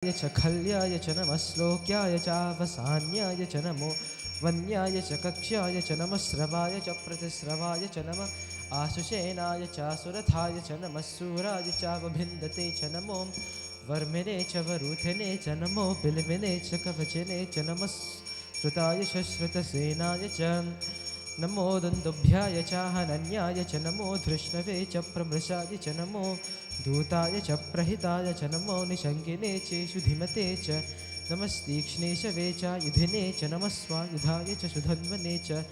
च खल्याय च नमः श्लोक्याय चावसान्याय च नमो वन्याय च कक्ष्याय च नमः श्रवाय च प्रतिश्रवाय च नमः आशुषेनाय चासुरथाय च नमः सूराय चावभिन्दते च नमो वर्मिने च वरूथिने च नमो बिल्विने च कवचिने च नमः श्रुताय च श्रुतसेनाय च नमो दुन्दुभ्याय च हनन्याय च नमो धृष्णवे च प्रमृषाय च नमो दूताय च प्रहिताय च नमो निशङ्गिने चेषु धीमते च नमस्तीक्ष्णे शवे च युधिने च नमः स्वायुधाय च सुधन्वने च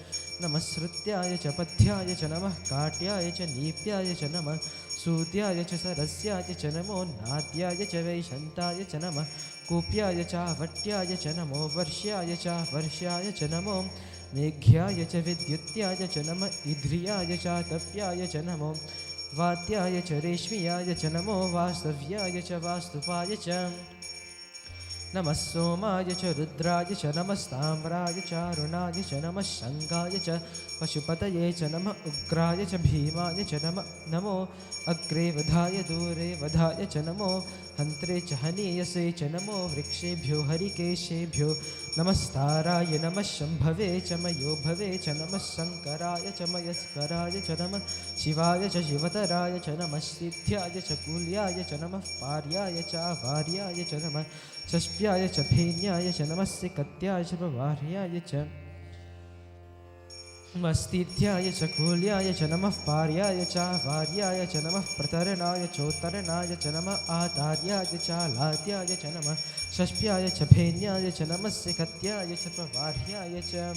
नमः श्रुत्याय च पथ्याय च नमः काट्याय च नीप्याय च नमः सूत्याय च सरस्याय च नमो नाद्याय च वैशन्ताय च नमः कूप्याय च वट्याय च नमो वर्ष्याय च वर्ष्याय च नमो मेघ्याय च विद्युत्याय च नमः इद्रियाय च तप्याय च नमो वात्याय च रेश्मियाय च नमो वास्तव्याय च वास्तुपाय च नमः सोमाय च रुद्राय च नमस्ताम्राय च अरुणाय च नमः शङ्गाय च पशुपतये च नमः उग्राय च भीमाय च नमो अग्रे वधाय दूरे वधाय च नमो हन्त्रे च हनीयसे च नमो वृक्षेभ्यो हरिकेशेभ्यो नमस्ताराय नमः शम्भवे च मयोभवे च नमः शङ्कराय च मयस्कराय च नमः शिवाय च शिवतराय च नमः सिद्ध्याय च कूल्याय च नमः पार्याय च वार्याय च नमः षष्प्याय च फेन्याय च नमः सिकत्याय च वार्याय च मस्तिथ्याय च कूल्याय च नमः पार्याय च वार्याय च नमः प्रतरणाय चोत्तरणाय च नमः आतार्याय च लाद्याय च नमः षष्प्याय च फेन्याय च नमः सिकत्याय च प्रवार्याय च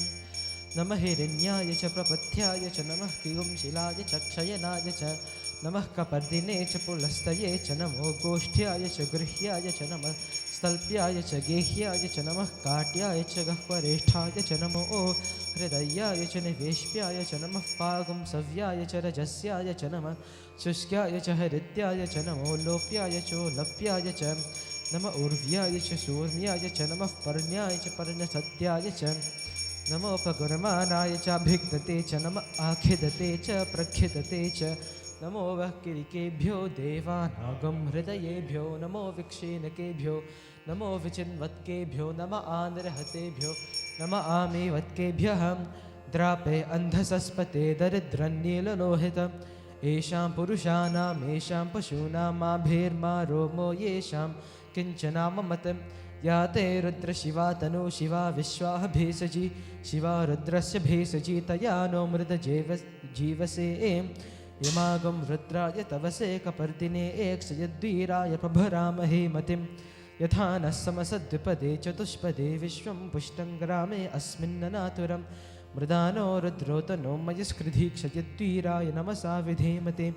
नमः हिरण्याय च प्रपथ्याय च नमः किंशिलाय च क्षयनाय च नमः कपर्दिने च पुलस्तये च नमो गोष्ठ्याय च गृह्याय च नमः स्तल्प्याय च गेह्याय च नमः काट्याय च गह्वरेष्ठाय च नमो हृदयाय च निवेश्याय च नमः पागुंसव्याय च रजस्याय च नमः शुष्क्याय च हरित्याय च नमो लोप्याय चोलप्याय च नमः ऊर्व्याय च शूर्म्याय च नमः पर्ण्याय च पर्णसत्याय च नमोपगुरमानाय च भिग्धते च नमः आखिदते च प्रखिदते च नमो वः किरिकेभ्यो देवानागं हृदयेभ्यो नमो विक्षेनकेभ्यो नमो विचिन्वत्केभ्यो नमः आनिर्हतेभ्यो नमः आमेवत्केभ्यः द्रापे अन्धसस्पते दरिद्रन्नीललोहितम् येषां पुरुषाणामेषां पशूनामाभिर्मा रोमो येषां किञ्चनाममतं या ते रुद्रशिवा तनु शिवा विश्वाः भेषजी शिवा रुद्रस्य भेषजी तया नो मृतजेव जीवसे यमागं रुद्राय तवसे कपर्दिने एकशयद्वीराय प्रभरामहे मतिं यथा नः समसद्विपदे चतुष्पदे विश्वं पुष्टं ग्रामे अस्मिन्ननातुरं मृदानो रुद्रोतनो मयस्कृधीक्षयद्वीराय नमसा विधेमते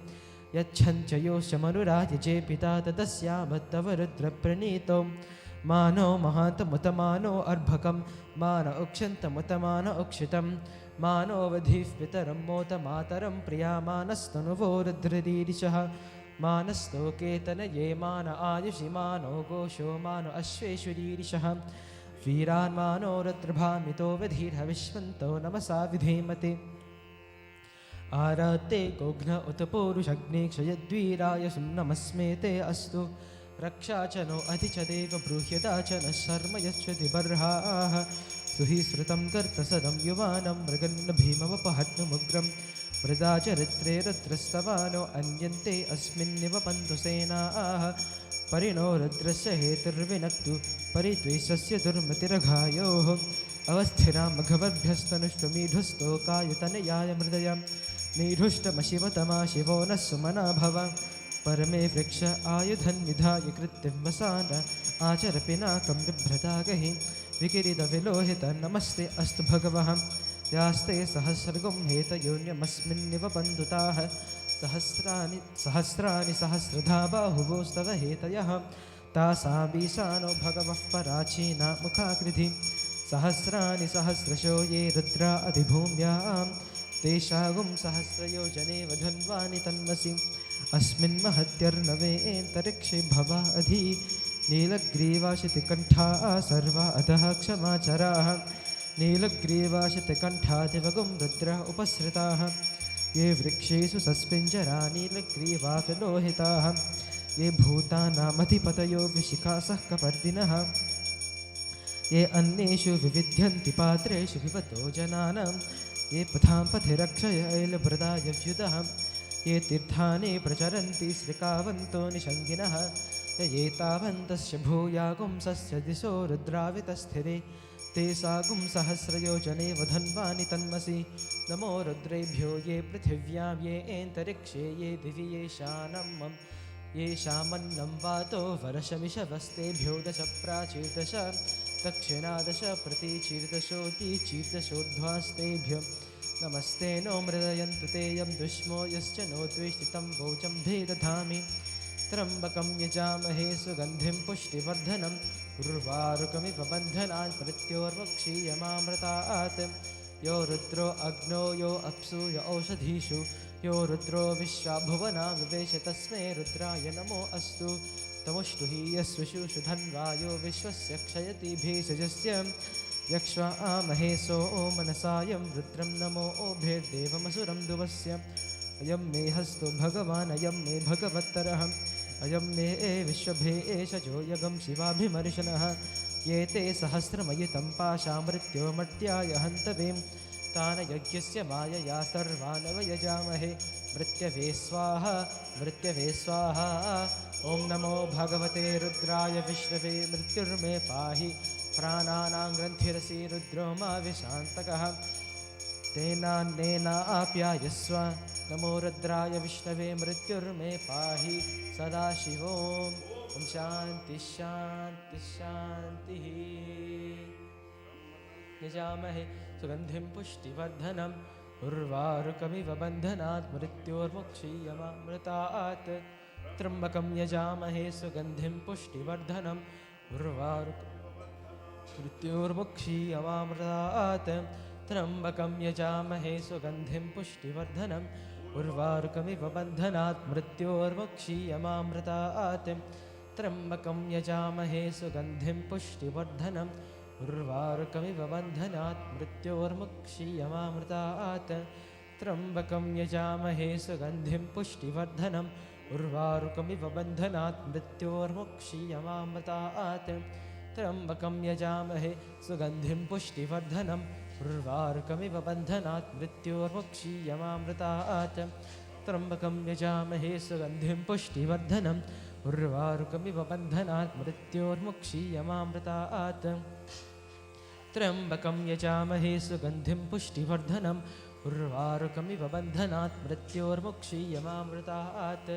यच्छञ्चयोश्च मनुराय जे पिता तदस्यामत्तव रुद्रप्रणीतो मानो महान्तमुतमानो अर्भकं मान उक्षन्तमुतमान उक्षितं मानोवधिः पितरं मोतमातरं प्रियामानस्तनुवो रुद्ररीरिषः मानस्तोकेतनये मान आयुषि मानो गोषो मानो अश्वेश्वरीरिषः वीरान् मानो रुद्रभामितो विधीर्हविष्वन्तो नमसा विधेमते आराते गोघ्न उत पौरुषग्ने क्षयद्वीराय सुम्नमस्मेते अस्तु रक्षा च नो अधि च देव ब्रूह्यता च नः शर्म यच्छति बर्हाः सुहि श्रुतं कर्तसदं युवानं मृगन्न भीमवपहट्नुमुग्रं मृदा चरित्रे रुद्रस्तवानो अन्यन्ते अस्मिन्निव पन्तु सेनाः परिणो रुद्रस्य हेतुर्विनक्तु परित्वेषस्य दुर्मतिरघायोः अवस्थिरां मघवर्भ्यस्तनुष्टमीढुस्तोकायुतनयाय मृदयं मीढुष्टमशिवतमा शिवो नः सुमना भव परमे वृक्ष आयुधन्निधाय कृत्तिवसान आचर पिनाकं बिभ्रतागहि विकिरीदविलोहित नमस्ते अस्तु भगवः यास्ते सहस्रगुं हेतयोन्यमस्मिन्निव बन्धुताः सहस्राणि सहस्रधा बाहुवोस्तव हेतयः तासाबीशानो भगवः पराचीना मुखाकृधि सहस्राणि सहस्रशो ये रुद्रा अधिभूम्यां तेषागुं सहस्रयोजने वधन्वानि तन्मसि अस्मिन् महत्यर्णवेऽन्तरिक्षे भवा अधि नीलग्रीवाशितिकण्ठाः सर्वा अधः क्षमाचराः नीलग्रीवाशितिकण्ठादिवगुं रुद्रः उपसृताः ये वृक्षेषु सस्पिञ्जरा नीलग्रीवाविलोहिताः ये भूतानामधिपतयो विशिखासः कपर्दिनः ये अन्येषु विविध्यन्ति पात्रेषु पिबतो जनानां ये पथां पथि रक्षयैलभृदायव्युतः ये तीर्थानि प्रचरन्ति श्रिकावन्तो निषङ्गिनः ये तावन्तस्य भूयागुंसस्य दिशो रुद्रावितस्थिरे ते सागुं सहस्रयोजने वधन्वानि तन्मसि नमो रुद्रेभ्यो ये पृथिव्यां ये एन्तरिक्षे ये दिवि येषामन्नं वातो वर्षमिषवस्तेभ्यो दश प्राचीर्दश दक्षिणादश प्रतीचीर्दशोतीचीर्दशोर्ध्वास्तेभ्यो नमस्ते नो मृदयन्तु ते यं दुष्मो यश्च नो द्वेष्टितं वोचं भेदधामि त्र्यम्बकं यजामहे सुगन्धिं पुष्टिवर्धनम् उर्वारुकमिव बन्धनात् मृत्योर्मुक्षीयमामृतात् यो रुद्रो अग्नो यो अप्सु यो औषधीषु यो रुद्रो विश्वाभुवना विवेश तस्मै रुद्राय नमो अस्तु तमुष्टु हि यस्विषुषु धन्वायो विश्वस्य क्षयति भेषजस्य यक्ष्वामहे सोमनसायं रुद्रं नमो ओभेर्देवमसुरं दुवस्य अयं मे हस्तो भगवान् अयं मे भगवत्तरः अयं मे विश्वभेषजो यगं शिवाभिमर्शनः ये ते सहस्रमयितं पाशामृत्योमर्त्याय हन्तवे तान् यज्ञस्य मायया सर्वान् वयजामहे मृत्यवे स्वाहा ॐ नमो भगवते रुद्राय विष्णवे मृत्युर्मे पाहि प्राणानां ग्रन्थिरसि रुद्रो मा विशान्तकः तेनान्नेनाप्यायस्व नमो रुद्राय विष्णवे मृत्युर्मे पाहि सदाशिवोम् ॐ शान्ति शान्ति शान्तिः यजामहे सुगन्धिं पुष्टिवर्धनम् उर्वारुकमिव बन्धनात् मृत्योर्मुक्षीयमामृतात् त्र्यम्बकं यजामहे सुगन्धिं पुष्टिवर्धनम् मृत्योर्मुक्षीयमामृतात् त्र्यम्बकं यजामहे सुगन्धिं पुष्टिवर्धनम् उर्वारुकमिव बन्धनात् मृत्योर्मुक्षीयमामृतात् त्र्यम्बकं यजामहे सुगन्धिं पुष्टिवर्धनम् उर्वारुकमिव बन्धनात् मृत्योर्मुक्षीयमामृतात् त्र्यम्बकं यजामहे सुगन्धिं पुष्टिवर्धनम् उर्वारुकमिव बन्धनात् मृत्योर्मुक्षीयमामृतात् त्र्यम्बकं यजामहे सुगन्धिं पुष्टिवर्धनम् उर्वारुकमिव बन्धनात् मृत्योर्मुक्षीयमामृतात् त्र्यम्बकं यजामहे सुगन्धिं पुष्टिवर्धनम् उर्वारुकमिव बन्धनात् मृत्योर्मुक्षीयमामृतात् त्र्यम्बकं यजामहे सुगन्धिं पुष्टिवर्धनम् उर्वारुकमिव बन्धनात् मृत्योर्मुक्षीयमामृतात्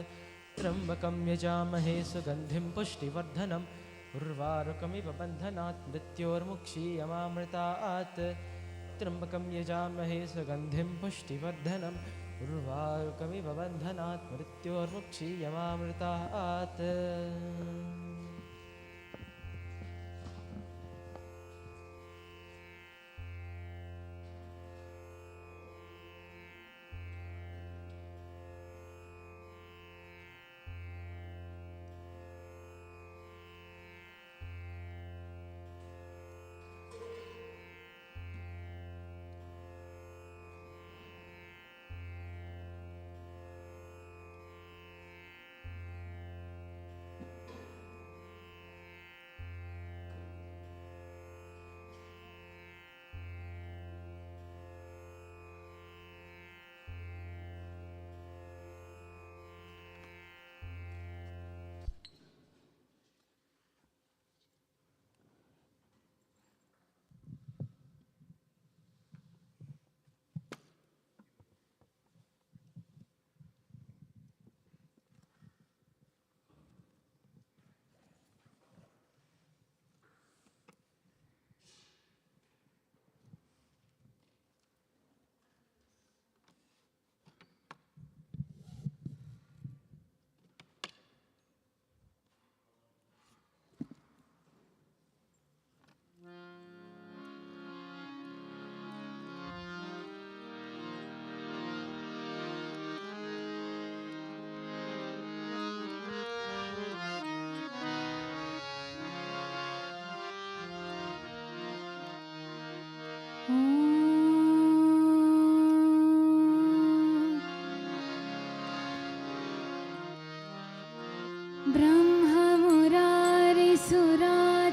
त्र्यम्बकं यजामहे सुगन्धिं पुष्टिवर्धनम् उर्वारुकमिव बन्धनात् मृत्योर्मुक्षीयमामृतात् त्र्यम्बकं यजामहे सुगन्धिं पुष्टिवर्धनम् उर्वारुकमिव बन्धनात् मृत्योर्मुक्षीयमामृतात्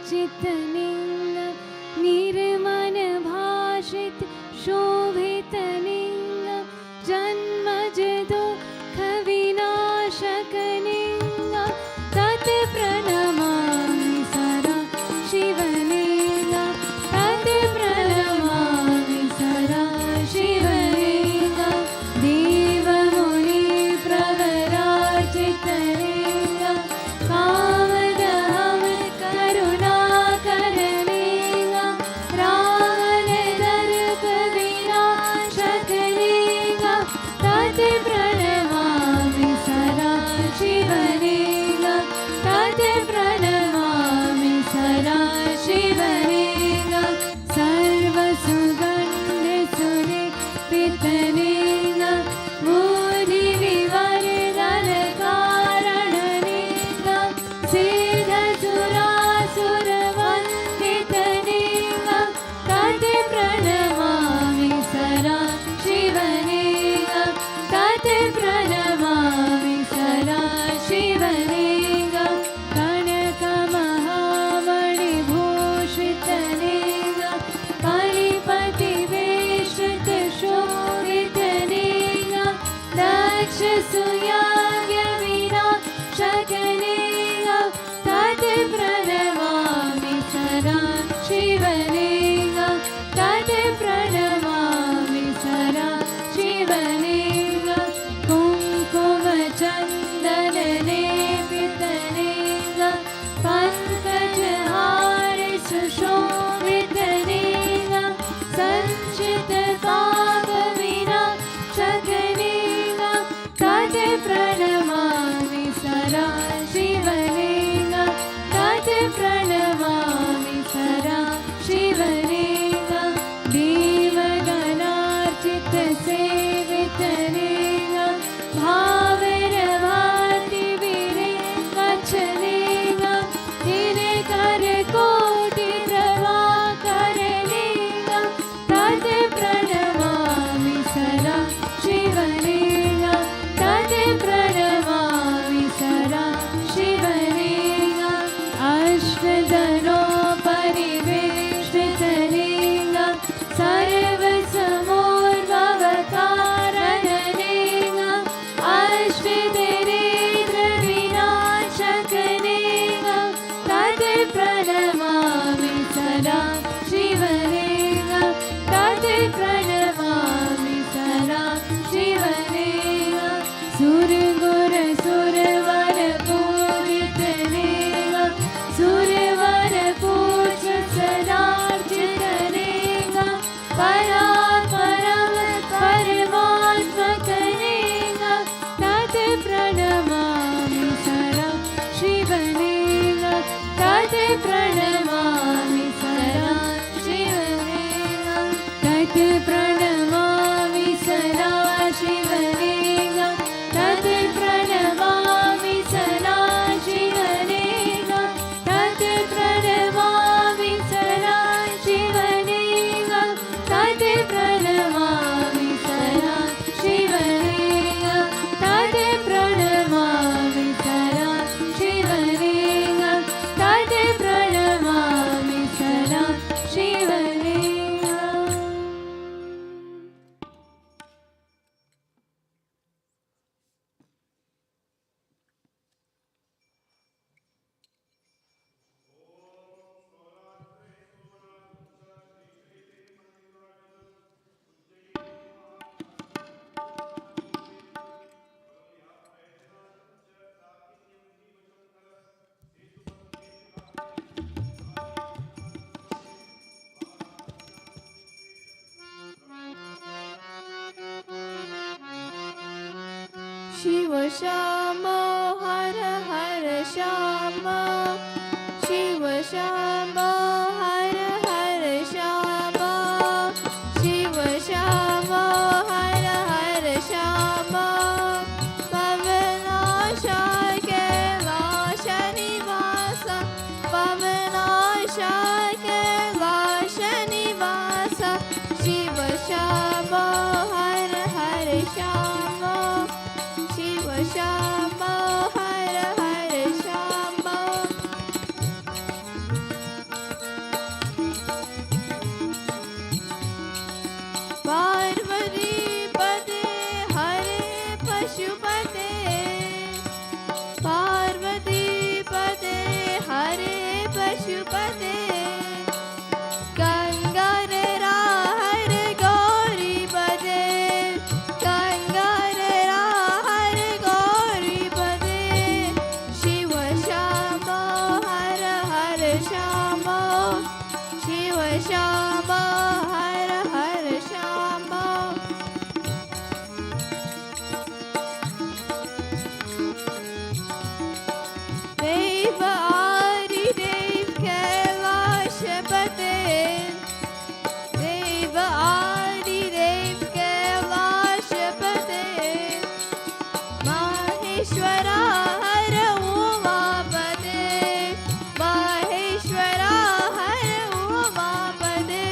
चितलिंग निर्मल भाषित शोभित लिंग जन्मज दुःख विनाशकलिंग तत् प्रणमामि सदा शिवलिंग तत् प्रणमामि सदा शिवलिंग देवमुनि प्रवरार्चितलिंग कामदहं करुणाकरलिंग रावणदर्प विनाशकलिंग तत् प्रणमामि सदा शिवलिंग तत् प्रणमामि सदा शिवलिंग सर्वसुगन्धसुलेपितलिंग मुनिविवर्धनकारणलिंग सिद्धसुरासुरवन्दितलिंग तत् प्रणमामि सदा शिवलिंग तत् प्रणमामि सदा शिवलिंग कनकमहामणिभूषितलिंग परिपतिवेष्टितशोभितलिंग दक्षसुयाज्ञविनाशकलिंग तत् प्रणमामि सदा शिवलिंग तत् प्रणमामि सदा शिवलिंग कुङ्कुमचन्दनलेपितलिंग पङ्कजहार सुशोभितलिंग सञ्चितपापविनाशकलिंग तत् प्रणमामि सदा शिवलिंग तत् प्रणमामि सदा शिवलिंग देवगणार्चितसेवितलिंग भावरभातिविरेकचलिंग दिनकरकोटिप्रभाकरलिंग तत् प्रणमामि सदा शिवलिंग तत् प्रणमामि सदा शिवलिंग अष्टधनोपरिवेष्टितलिंग सर्वसमोर्भवकारणलिंग अष्टदरिद्रविनाशकलिंग तत् प्रणमामि सदा शिवलिंग तत् प्रणमामि सदा शिवलिंग सुरगुरसुरवरपूजितलिंग सुरवरपूज्यसदार्चितलिंग परात्परं परमात्मकलिंग तत् प्रणमामि सदा शिवलिंग तत् प्रणमामि सदा शिवलिंग तत् प्रणमामि सदा शिवलिंग तत् प्रणमामि सदा शिवलिंग तत् प्रणमामि सदा शिवलिंग तत् प्रणमामि सदा शिवलिंग तत् प्रणमामि सदा शिवलिंग तत् प्रणमामि सदा शिवलिंग शिव श्याम हर हर श्याम शिव श्याम हर हर श्याम शिव श्याम हर हर श्याम पवनाश कैलाश निवास पवनाश कैलाश निवास शिव श्याम हर हर श्याम शिव श्याम हर हर श्याम पशुपते गंगाधरा हर गौरी पदे गंगाधरा हर गौरी पदे शिव शंभो हर हर शंभो शिव शंभो हर हर शंभो देव आदि देव कैलाशपते देव आदि देव कैलाशपते माहेश्वरा हर उमापते माहेश्वरा हर उमापते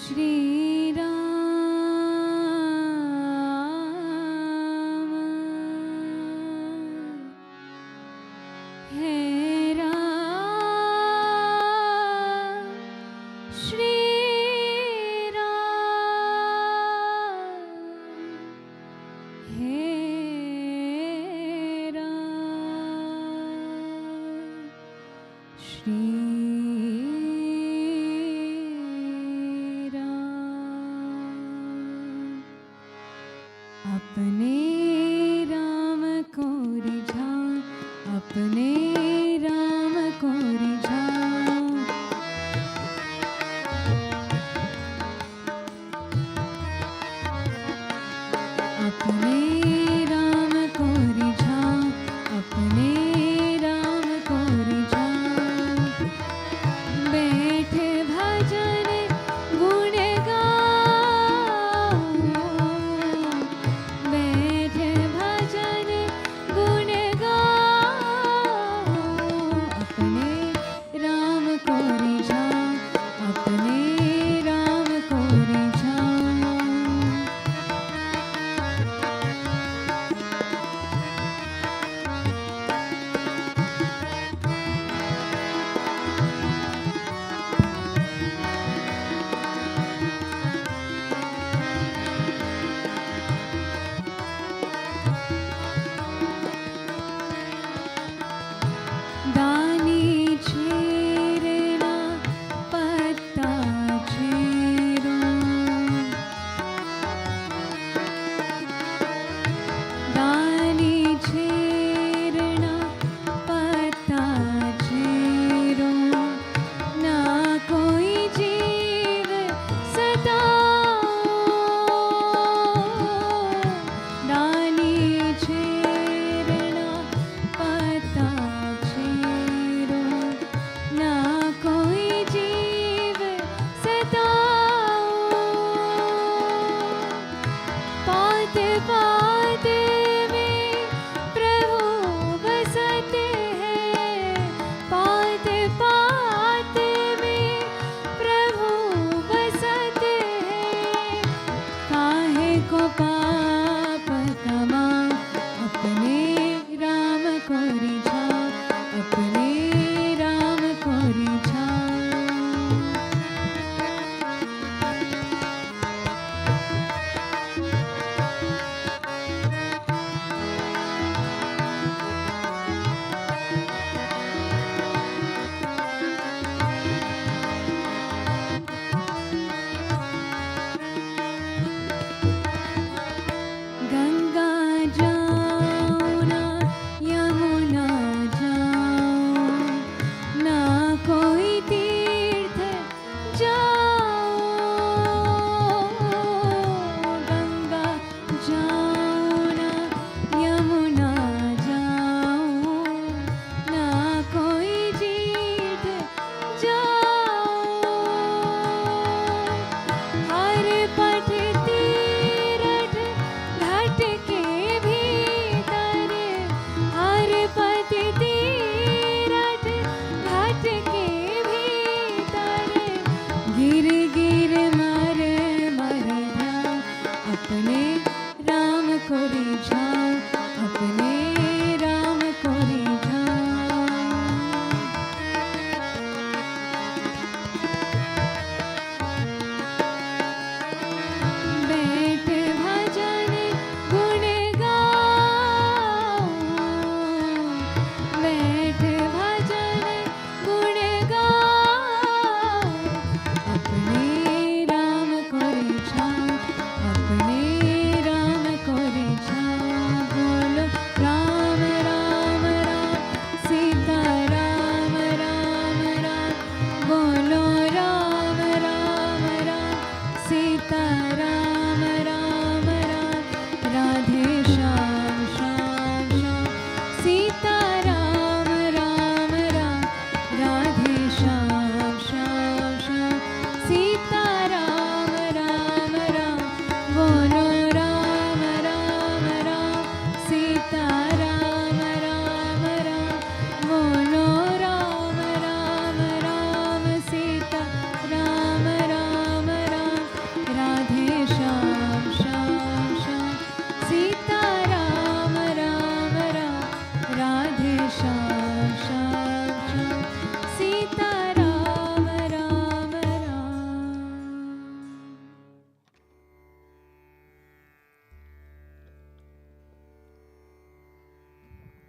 श्री राम हे राम श्री राम हे राम श्री अपने राम को रिझाओ अपने राम को रिझाओ अपने राम को रिझाओ अपने राम को रिझाओ बैठे भजन गुण गाओ बैठे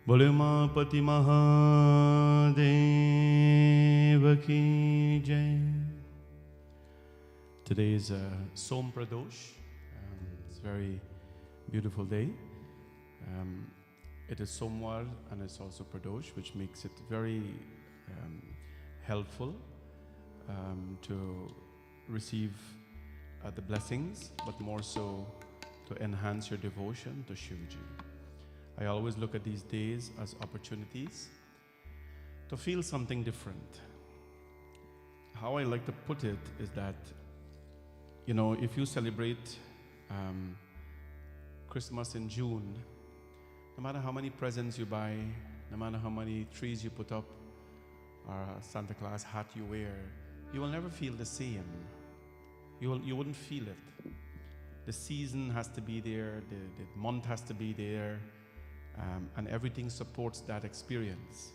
बोले उमापति महादेव की जय. Today is Som Pradosh. It's a very beautiful day. It is Somwar and it's also Pradosh, which makes it very helpful to receive the blessings, but more so to enhance your devotion to Shivji. I always look at these days as opportunities to feel something different. How I like to put it is that, you know, if you celebrate Christmas in June, no matter how many presents you buy, no matter how many trees you put up, or a Santa Claus hat you wear, you will never feel the same. You wouldn't feel it. The season has to be there, the month has to be there, and everything supports that experience.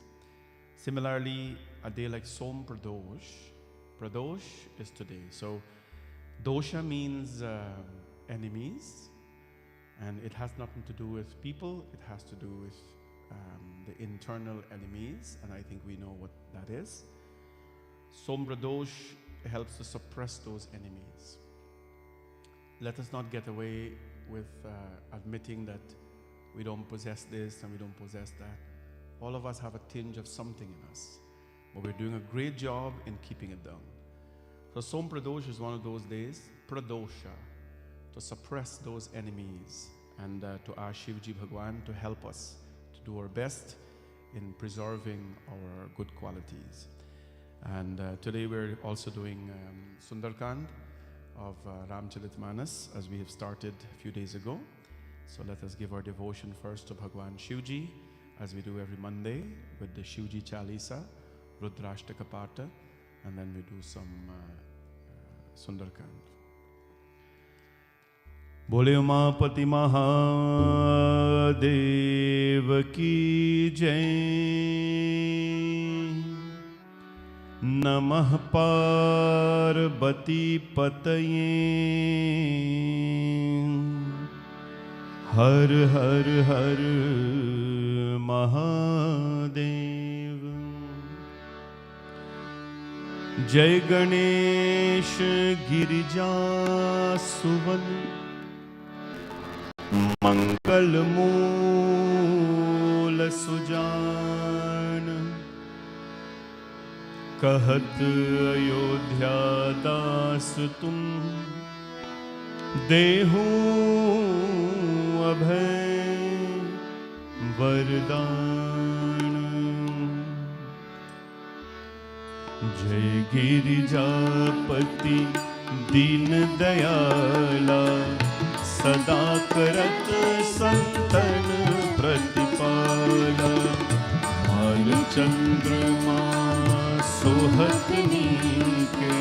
Similarly, a day like Som Pradosh, Pradosh is today. So dosha means enemies, and it has nothing to do with people, it has to do with the internal enemies, and I think we know what that is. Som Pradosh helps to suppress those enemies. Let us not get away with admitting that we don't possess this and we don't possess that. All of us have a tinge of something in us, but we're doing a great job in keeping it down. So Som Pradosh is one of those days, Pradosha, to suppress those enemies and to ask Shivji Bhagwan to help us to do our best in preserving our good qualities. And today we're also doing Sundar Kaand of Ramcharitmanas, as we have started a few days ago. So let us give our devotion first to Bhagwan Shivji, as we do every Monday with the Shivji Chalisa, Rudrashtaka Pata, and then we do some Sundar Kaand. बोले उमापति महादेव की जय. नमः पार्वती पतये. हर हर हर महादेव. जय गणेश गिरिजा सुवन. मंगल मूल सुजान. कहत अयोध्या दास तुम देहु अभय वरदान. जय गिरिजापति दीन दयाला. सदा करत संतन प्रतिपाला. माल चंद्रमा सोहत नीके.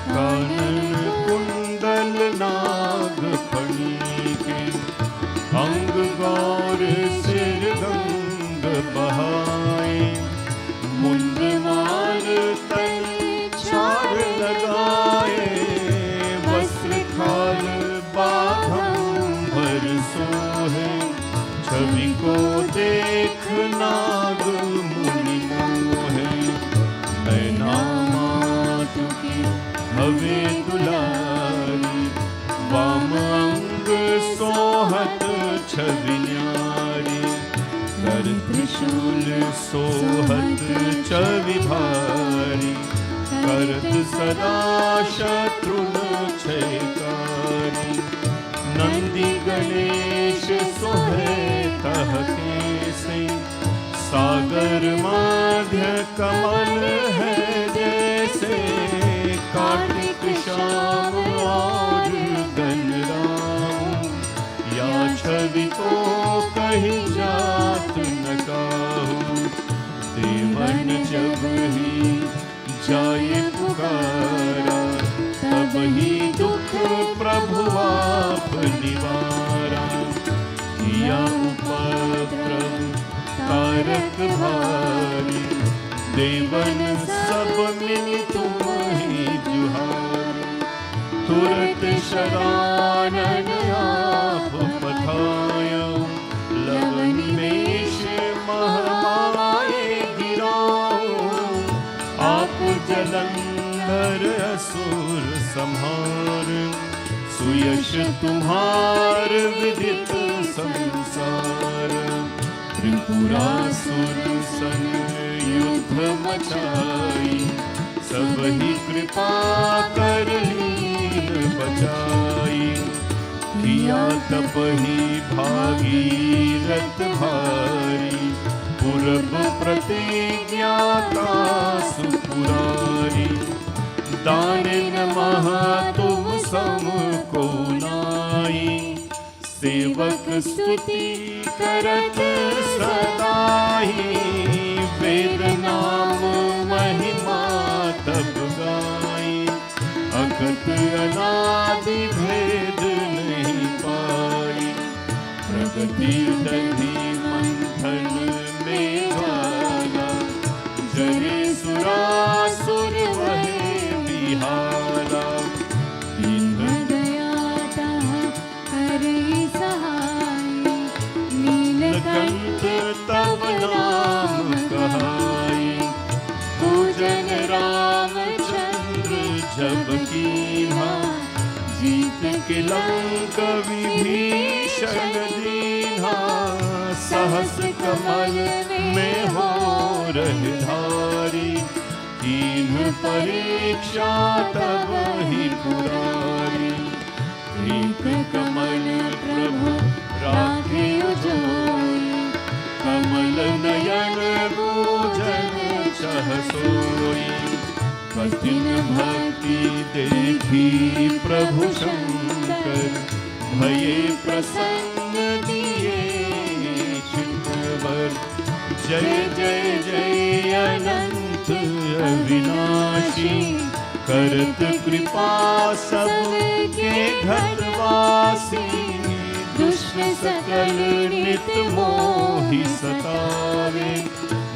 कानन कुंडल नाग फणीके. अंग गौर सिर गंग बहाए. मुंड मार तन चार लगाए. वस्त्र खाल बाघंबर सोहे. छवि को देख नाग मुनि मोहे. नैना मातु की हवे दुलारी. वाम अंग सोहत छवि न्यारी. कर त्रिशूल सोहत छवि भारी. करत सदा शत्रुन छयकारी. नंदी गणेश सोहे तह केसे. सागर माध्य कमल है जैसे. कार्तिक श्याम और गणराम. या छवि को कहीं जात न काहू. देवन जब ही जाए पुकारा. तब ही दुख प्रभु आप निवारा. किया उपद्रव तारक भारी. देवन सब मिल तुम ही जुहारी. तुरत शरानन आप पठाया. लवन में महमाए गिराऊं, आप जलंधर असुर संहार, सुयश तुम्हार विदित संसार, त्रिपुरासुर सन युद्ध मचाई, सब ही कृपा कर लीन बचाई, किया तप ही भागीरथ भारी, पूर्व प्रतिज्ञाता सुपुरारी, दानिन महा तुम सम को नाई, सेवक स्तुति करत सदाई, वेद नाम महिमा तब गाई, अकत अनादि भेद नहीं पाई, प्रगति दधि मंथन में ज्वाला, जरे सुरासुर वहे बिहारा, दीन दयाता करे सहाय, नीलकंठ तब नाम कहाई, पूजन रामचंद्र जब कीन्हा, जीत के लंक विभीषण दीन्हा, सहस कमल में हो रहे धारी, कीन्ह परीक्षा तब ही पुरारी, एक कमल प्रभु राखे जोई, कमल नयन पूजन चह सोई, कठिन भक्ति देखी प्रभु शंकर, भये प्रसन्न दिए चितवर, जय जय जय अनंत अविनाशी, करत कृपा सबके घरवासी, दुष्ट सकल नित मोहि सतावे,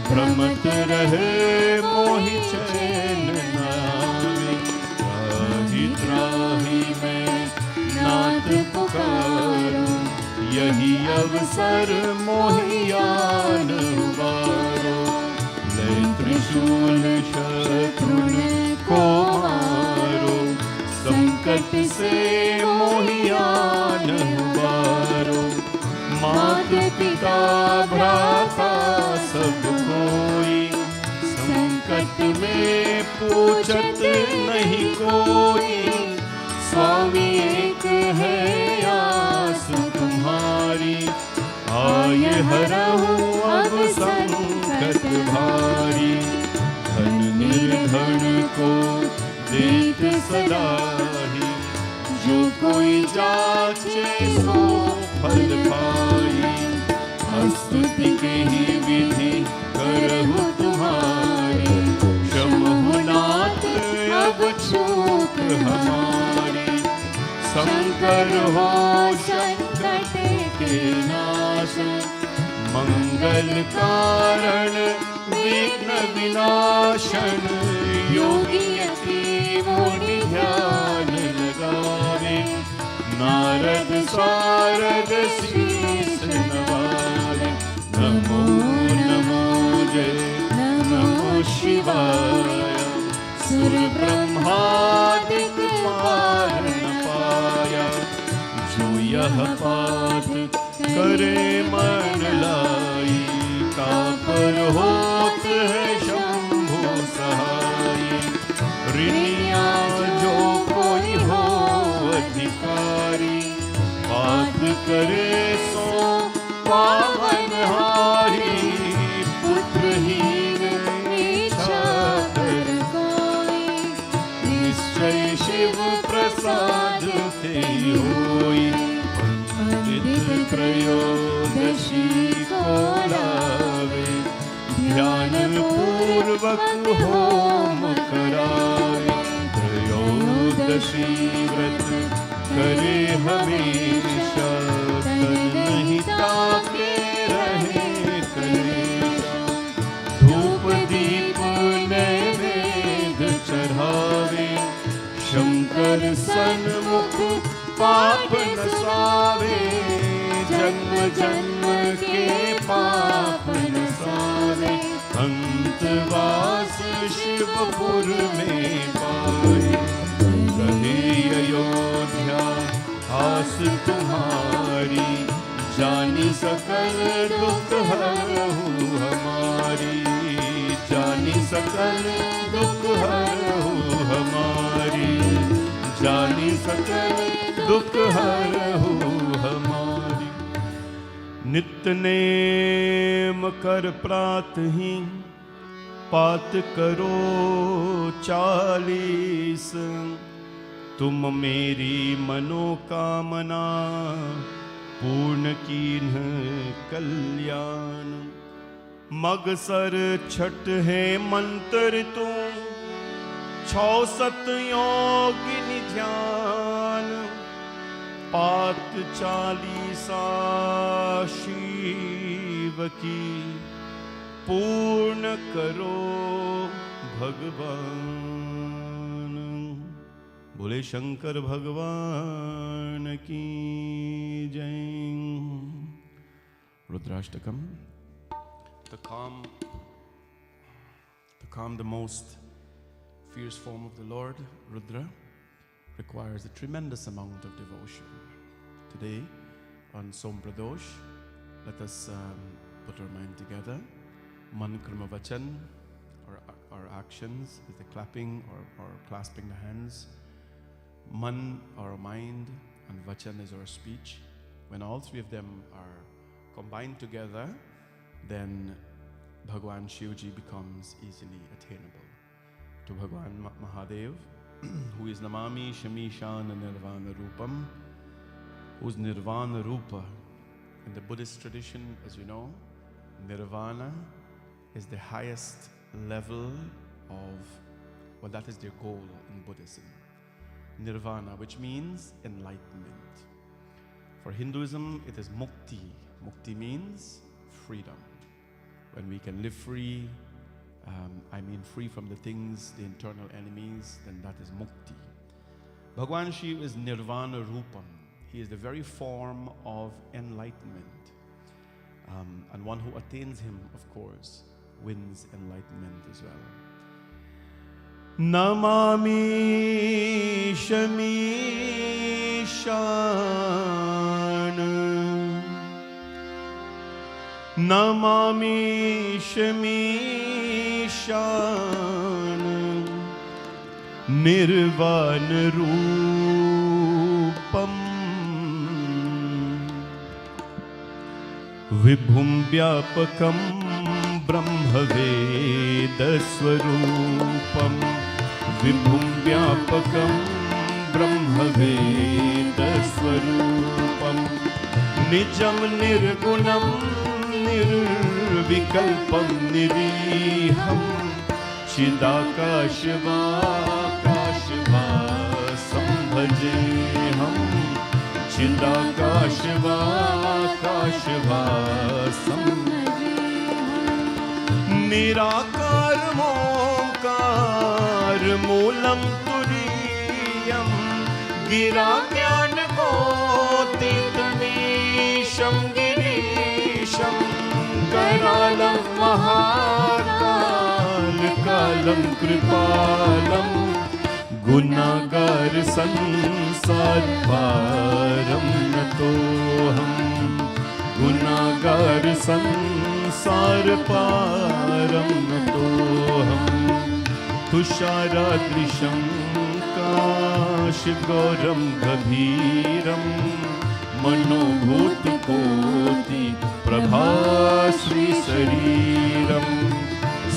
भ्रमत रहे मोहि चैन न आवे, त्राहि त्राहि मैं नाथ पुकारो, यही अवसर मोहि आन उबारो, लय त्रिशूल शत्रुन को मारो, संकट से मोहि आन उबारो, मात पिता भ्राता सब कोई, संकट में पूछत नहीं कोई, स्वामी एक है आस तुम्हारी, आए हरहु अब संकट भारी, धन निर्धन को देत सदा ही, जो कोई जाचे सो फल पाई, स्तुति के ही विधि करहु तुम्हारी, क्षमहु नाथ अब चूक हमारी, शंकर हो संकट के नाश, मंगल कारण विघ्न विनाशन, योगी यति मुनि ध्यान लगावे, नारद सारद शीस नवावे, नमो नमो जय नमो शिवाय, सुर ब्रह्मादिक पार न पाया, जो यह पाठ करे मन लाई, कापर होत है शंभु सहाय, ऋणिया जो कोई हो अधिकारी, पाठ करे सो पावन हारी, पुत्रहीन इच्छा कर कोई, निश्चय शिव प्रसाद ते होई, पंडित त्रयोदशी को लावे, ध्यान पूर्वक होम करावे, त्रयोदशी व्रत करे हमेशा, तन नहीं ताके रहे कलेशा, धूप दीप नैवेद्य चढ़ावे, शंकर सन्मुख पाप नसावे, जन्म जन्म के पाप न गोपपुर में पाए। कहे अयोध्या आस तुम्हारी, जानी सकल दुख हरहु हमारी, जानी सकल दुख हरहु हमारी, जानी सकल दुख हरहु हमारी। नित्य नेम कर प्रातहि, पात करो 40, तुम मेरी मनोकामना, पूर्ण कीन्ह कल्याण। मगसर छठ है मंत्र तुम, 66 योगिनी ध्यान, पात 40 शिव की, पूर्ण करो भगवान। बोले शंकर भगवान की जय। Rudrashtakam. To calm the most fierce form of the Lord, Rudra, requires a tremendous amount of devotion. Today, on Som Pradosh, let us put our mind together. Man Krama Vachan, our actions, is the clapping or clasping the hands. Man, our mind, and Vachan is our speech. When all three of them are combined together, then Bhagwan Shivji becomes easily attainable. To Bhagwan Mahadev, who is Namami Shamishana Nirvana Rupam, whose Nirvana Rupa, in the Buddhist tradition, as you know, Nirvana is the highest level of, well, that is their goal in Buddhism. Nirvana, which means enlightenment. For Hinduism, it is mukti. Mukti means freedom. When we can live free, I mean free from the things, the internal enemies, then that is mukti. Bhagwan Shiva is nirvana rupam. He is the very form of enlightenment. And one who attains him, of course, wins enlightenment as well. Namami Shamishana, Namami Shamishana, Nirvana Rupam, Vibhum Vyapakam Brahmaveda Swarupam, Vibhum Vyapakam Brahmaveda Swarupam, Nijam Nirgunam Nirvikalpam Niriham, Chidakashva Kashva Sambhajeham, Chidakashva Kashva Sambhajeham, Nirakar Mokar Moolam Turiyam, Gira Gyan Kotitanisham Girisham, Karalam Mahakal Kalam Kripalam, Gunagar Sansar Param Natoham, Gunagar Sansar Param Natoham, Tusharadrisham Kashgoram Gabhiram, Manobhut Koti Prabhasri Sariram,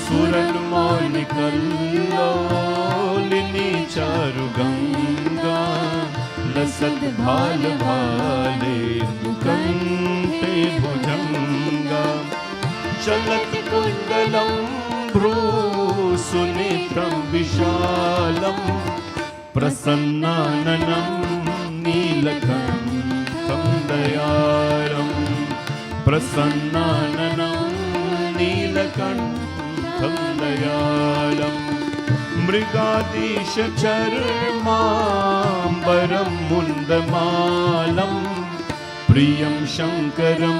Suran Monikallolini Charuganga, Lasad Bhal Bhale Dukante Bhujanga, Chalat Kundalam Bhru Sunitram Vishalam, Prasannananam Neelakantam Dayaram, Prasannananam Neelakantam Dayaram, Mrigadisha Charmambaram Mundamalam, Priyam Shankaram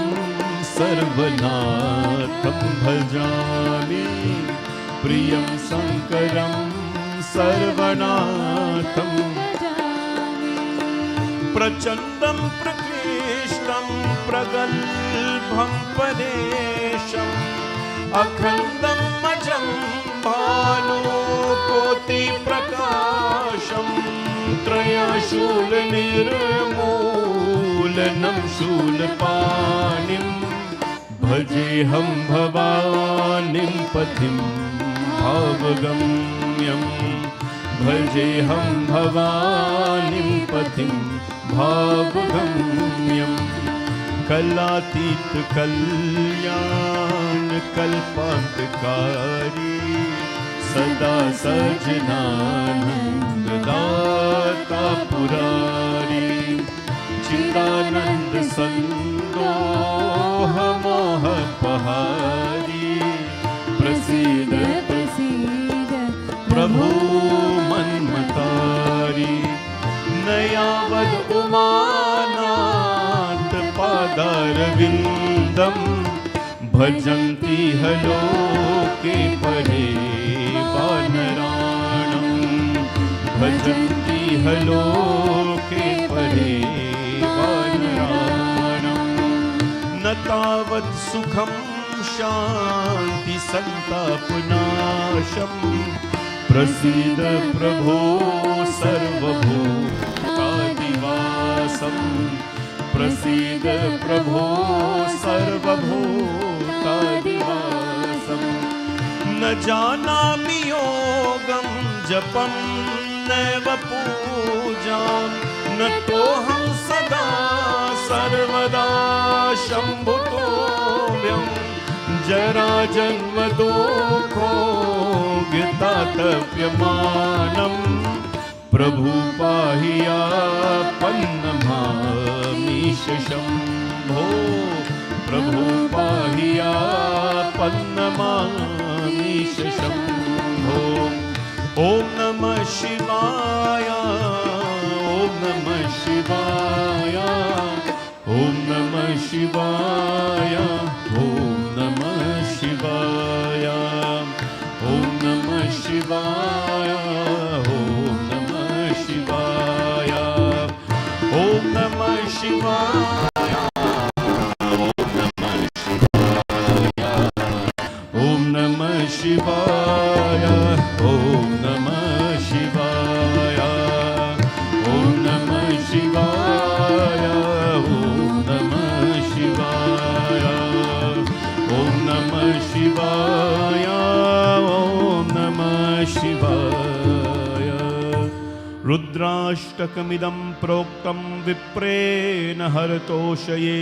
Sarvanatham Bhajami, प्रियं शङ्करं सर्वनाथं प्रचण्डं प्रकृष्टं प्रगल्भं परेशम् अखण्डं अजं भानुकोटिप्रकाशं त्रयशूलनिर्मूलनं शूलपाणिं भजेऽहं भवानीं पथिं भावगम्यं भजेऽहं भवानीं पथिं भावगम्यं कलातीत कल्याण कल्पान्तकारी सदा सज्जनानन्ददाता पुरारी चिदानन्द सन्दोह मोहपहारी प्रसीद प्रसीद प्रभु मन्मतारी नयावद उमानाथ पादारविन्दं भजन्ति हलोके परे वानराणं भजन्ति हलोके परे वानराणं न तावत् सुखं शान्ति सन्तापनाशं प्रसीद प्रभो सर्वभूतादिवासं प्रसीद प्रभो सर्वभूतादिवासं न जानामि योगं जपं नैव पूजां न तोऽहं सदा सर्वदा शम्भुतोऽभ्यं जराजन्मदुःखोऽज्ञतातप्यमानं प्रभु पाहि आपन्नमामीश शम्भो प्रभु पाहि आपन्नमामीश शम्भो ॐ नमः शिवाय ॐ नमः शिवाय ॐ नमः शिवाय ॐ नमः शिवाय ॐ नमः शिवाय ॐ नमः शिवाय ॐ नमः शिवाय ॐ नमः शिवाय ॐ नमः शिवाय ॐ नमः शिवाय ॐ नमः शिवाय ॐ नमः शिवाय ॐ नमः शिवाय रुद्राष्टकमिदं प्रोक्तं विप्रेण हरतोषये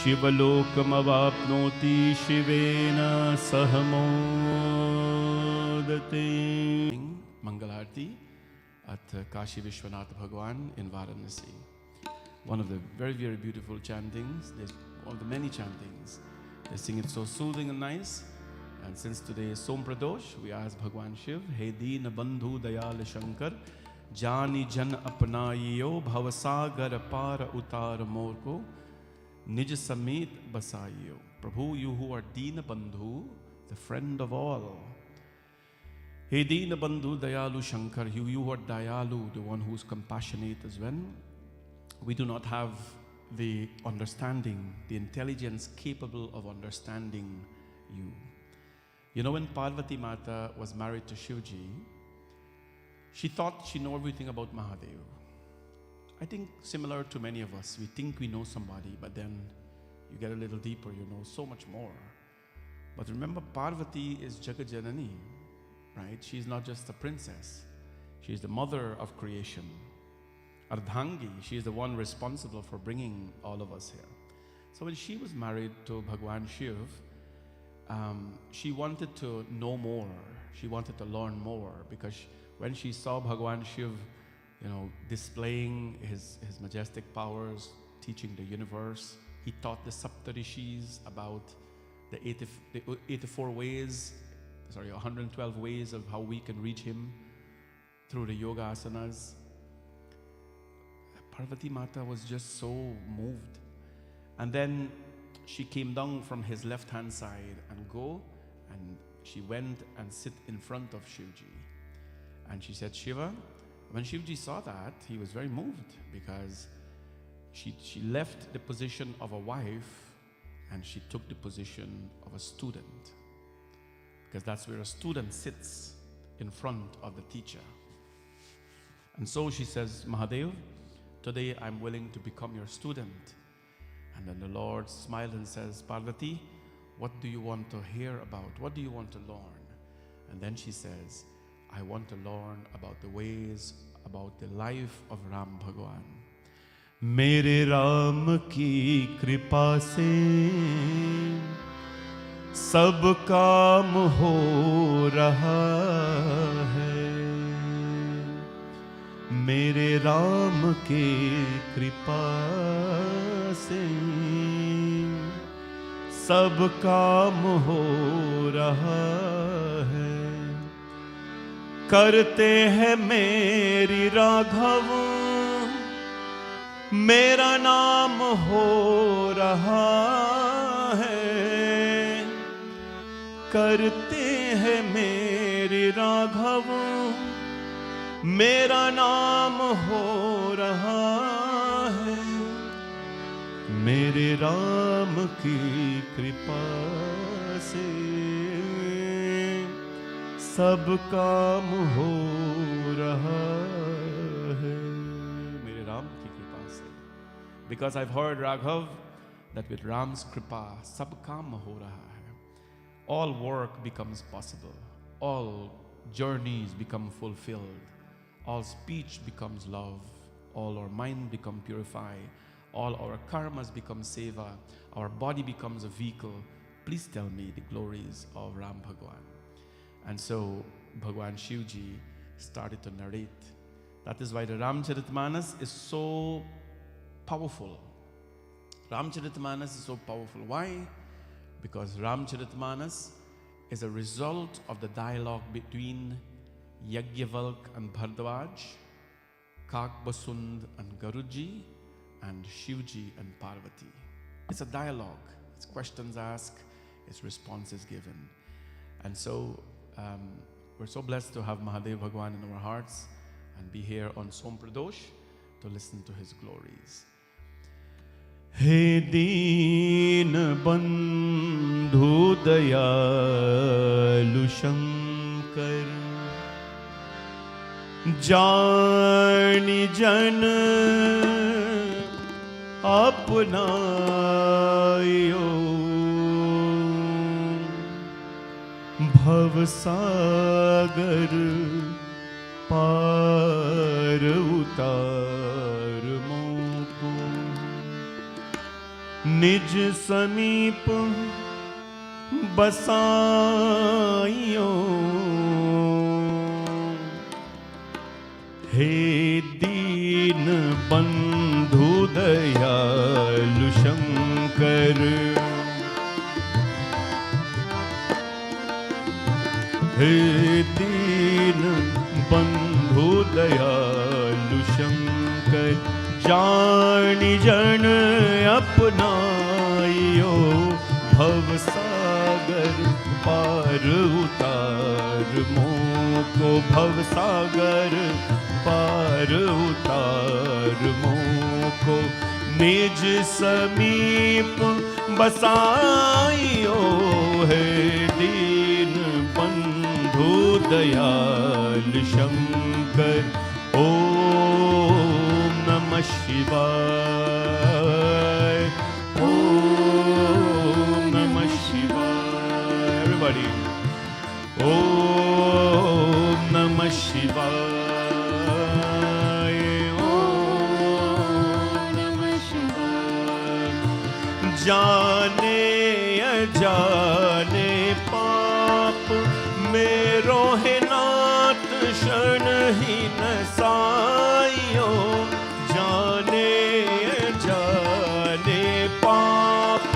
शिवलोकमवाप्नोति शिवेन सह मोदते Mangalarti at Kashi Vishwanath Bhagwan in Varanasi. One of the very, very beautiful chantings. There's one of the many chantings. They sing it so soothing and nice. And since today is Som Pradosh, we ask Bhagwan Shiv, He Deen Bandhu Dayal Shankar, Jani Jan Apnaiyo Bhavasagar Par Utar Morko, Nij Sameet Basaiyo. Prabhu, you who are Deen Bandhu, the friend of all. He Deen Bandhu Dayalu Shankar, you who are Dayalu, the one who is compassionate as well. We do not have the understanding, the intelligence capable of understanding you. You know, when Parvati Mata was married to Shivji, she thought she knew everything about Mahadev. I think similar to many of us, we think we know somebody, but then you get a little deeper, you know so much more. But remember, Parvati is Jagajanani, right? She's not just a princess. She's the mother of creation. Ardhangi, she is the one responsible for bringing all of us here. So when she was married to Bhagwan Shiv, she wanted to know more. She wanted to learn more, because when she saw Bhagwan Shiv, you know, displaying his majestic powers, teaching the universe, he taught the Saptarishis about the 84 ways, 112 ways of how we can reach him through the yoga asanas. Parvati Mata was just so moved. And then she came down from his left-hand side and go and she went and sit in front of Shivji. And she said, Shiva, when Shivji saw that, he was very moved because she left the position of a wife and she took the position of a student. Because that's where a student sits, in front of the teacher. And so she says, Mahadev, today I'm willing to become your student. And then the Lord smiled and says, Parvati, what do you want to hear about? What do you want to learn? And then she says, I want to learn about the ways, about the life of Ram Bhagwan. मेरे राम की कृपा से सब काम हो रहा है। मेरे राम की कृपा से सब काम हो रहा है। करते हैं मेरी राघव, मेरा नाम हो रहा है। करते हैं मेरे राघव, मेरा नाम हो रहा है। मेरे राम की कृपा से सब काम हो रहा है। मेरे राम की कृपा से. Because I've heard, Raghav, that with Ram's kripa, sab kaam ho raha hai. All work becomes possible. All journeys become fulfilled. All speech becomes love. All our mind become purified. All our karmas become seva. Our body becomes a vehicle. Please tell me the glories of Ram Bhagwan. And so Bhagwan Shivji started to narrate. That is why the Ramcharitmanas is so powerful. Ramcharitmanas is so powerful. Why? Because Ramcharitmanas is a result of the dialogue between Yajnavalk and Bhardwaj, Kakbasund and Garuji, and Shivji and Parvati. It's a dialogue. It's questions asked, it's responses given. And so we're so blessed to have Mahadev Bhagwan in our hearts and be here on Som Pradosh to listen to his glories. हे दीन बंधु दयालु शंकर, जानि जन अपनायो, भव सागर पार उतार मोको, निज समीप बसाइयो। हे दीन बंधु दयालु शंकर, हे दीन बंधु दयालु शंकर, जानि जन अपनाइयो, भव सागर पार उतार मोको, भव सागर पार उतार मोको, निज समीप बसाइयो। हे दीन बंधु दयाल शंकर, ओम नमः शिवाय, ओम नमः शिवाय। Everybody, ओम नमः शिवाय, ओम नमः शिवाय। जाने अजाने पाप मेरो है नाथ, क्षण ही नसाइयो। जाने जाने पाप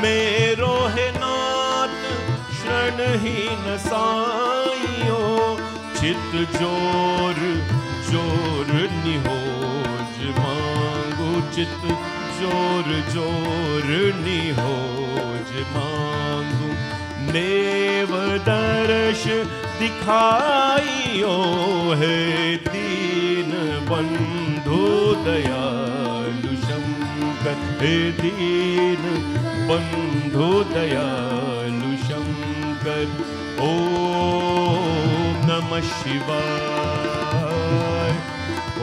मेरो है नाथ, क्षण ही नसाइयो। चित जोर जोर निहोज मांगू, चित जोर जोर निहोज मांगू, देव दर्श दिखाइयो है दीन बंधु दयालु शंकर, हे दीन बंधु दयालु शंकर। ओम नमः शिवाय,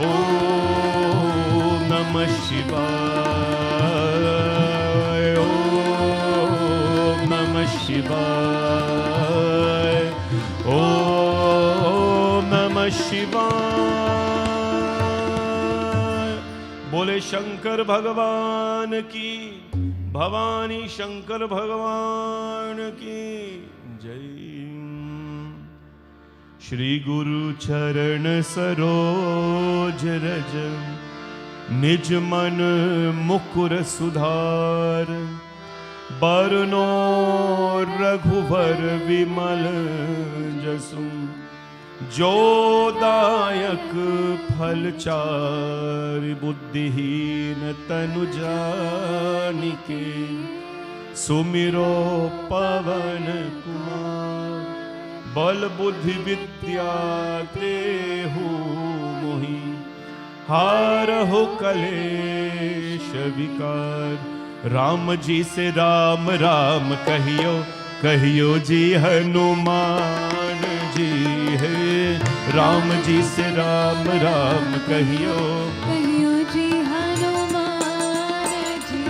ओम नमः शिवाय, ओम नमः शिवाय, ओम नमः शिवाय। बोले शंकर भगवान की, भवानी शंकर भगवान की जय। श्री गुरु चरण सरोज रज, निज मन मुकुर सुधार। बरनो रघुवर विमल जसु, जो दायक फल चारि। बुद्धिहीन तनु जानिके, सुमिरो पवन कुमार। बल बुद्धि विद्या देहु मोहि, हारहु कलेश विकार। राम जी से राम राम कहियो, कहियो जी हनुमान जी है। राम जी से राम राम कहियो, कहियो जी हनुमान जी।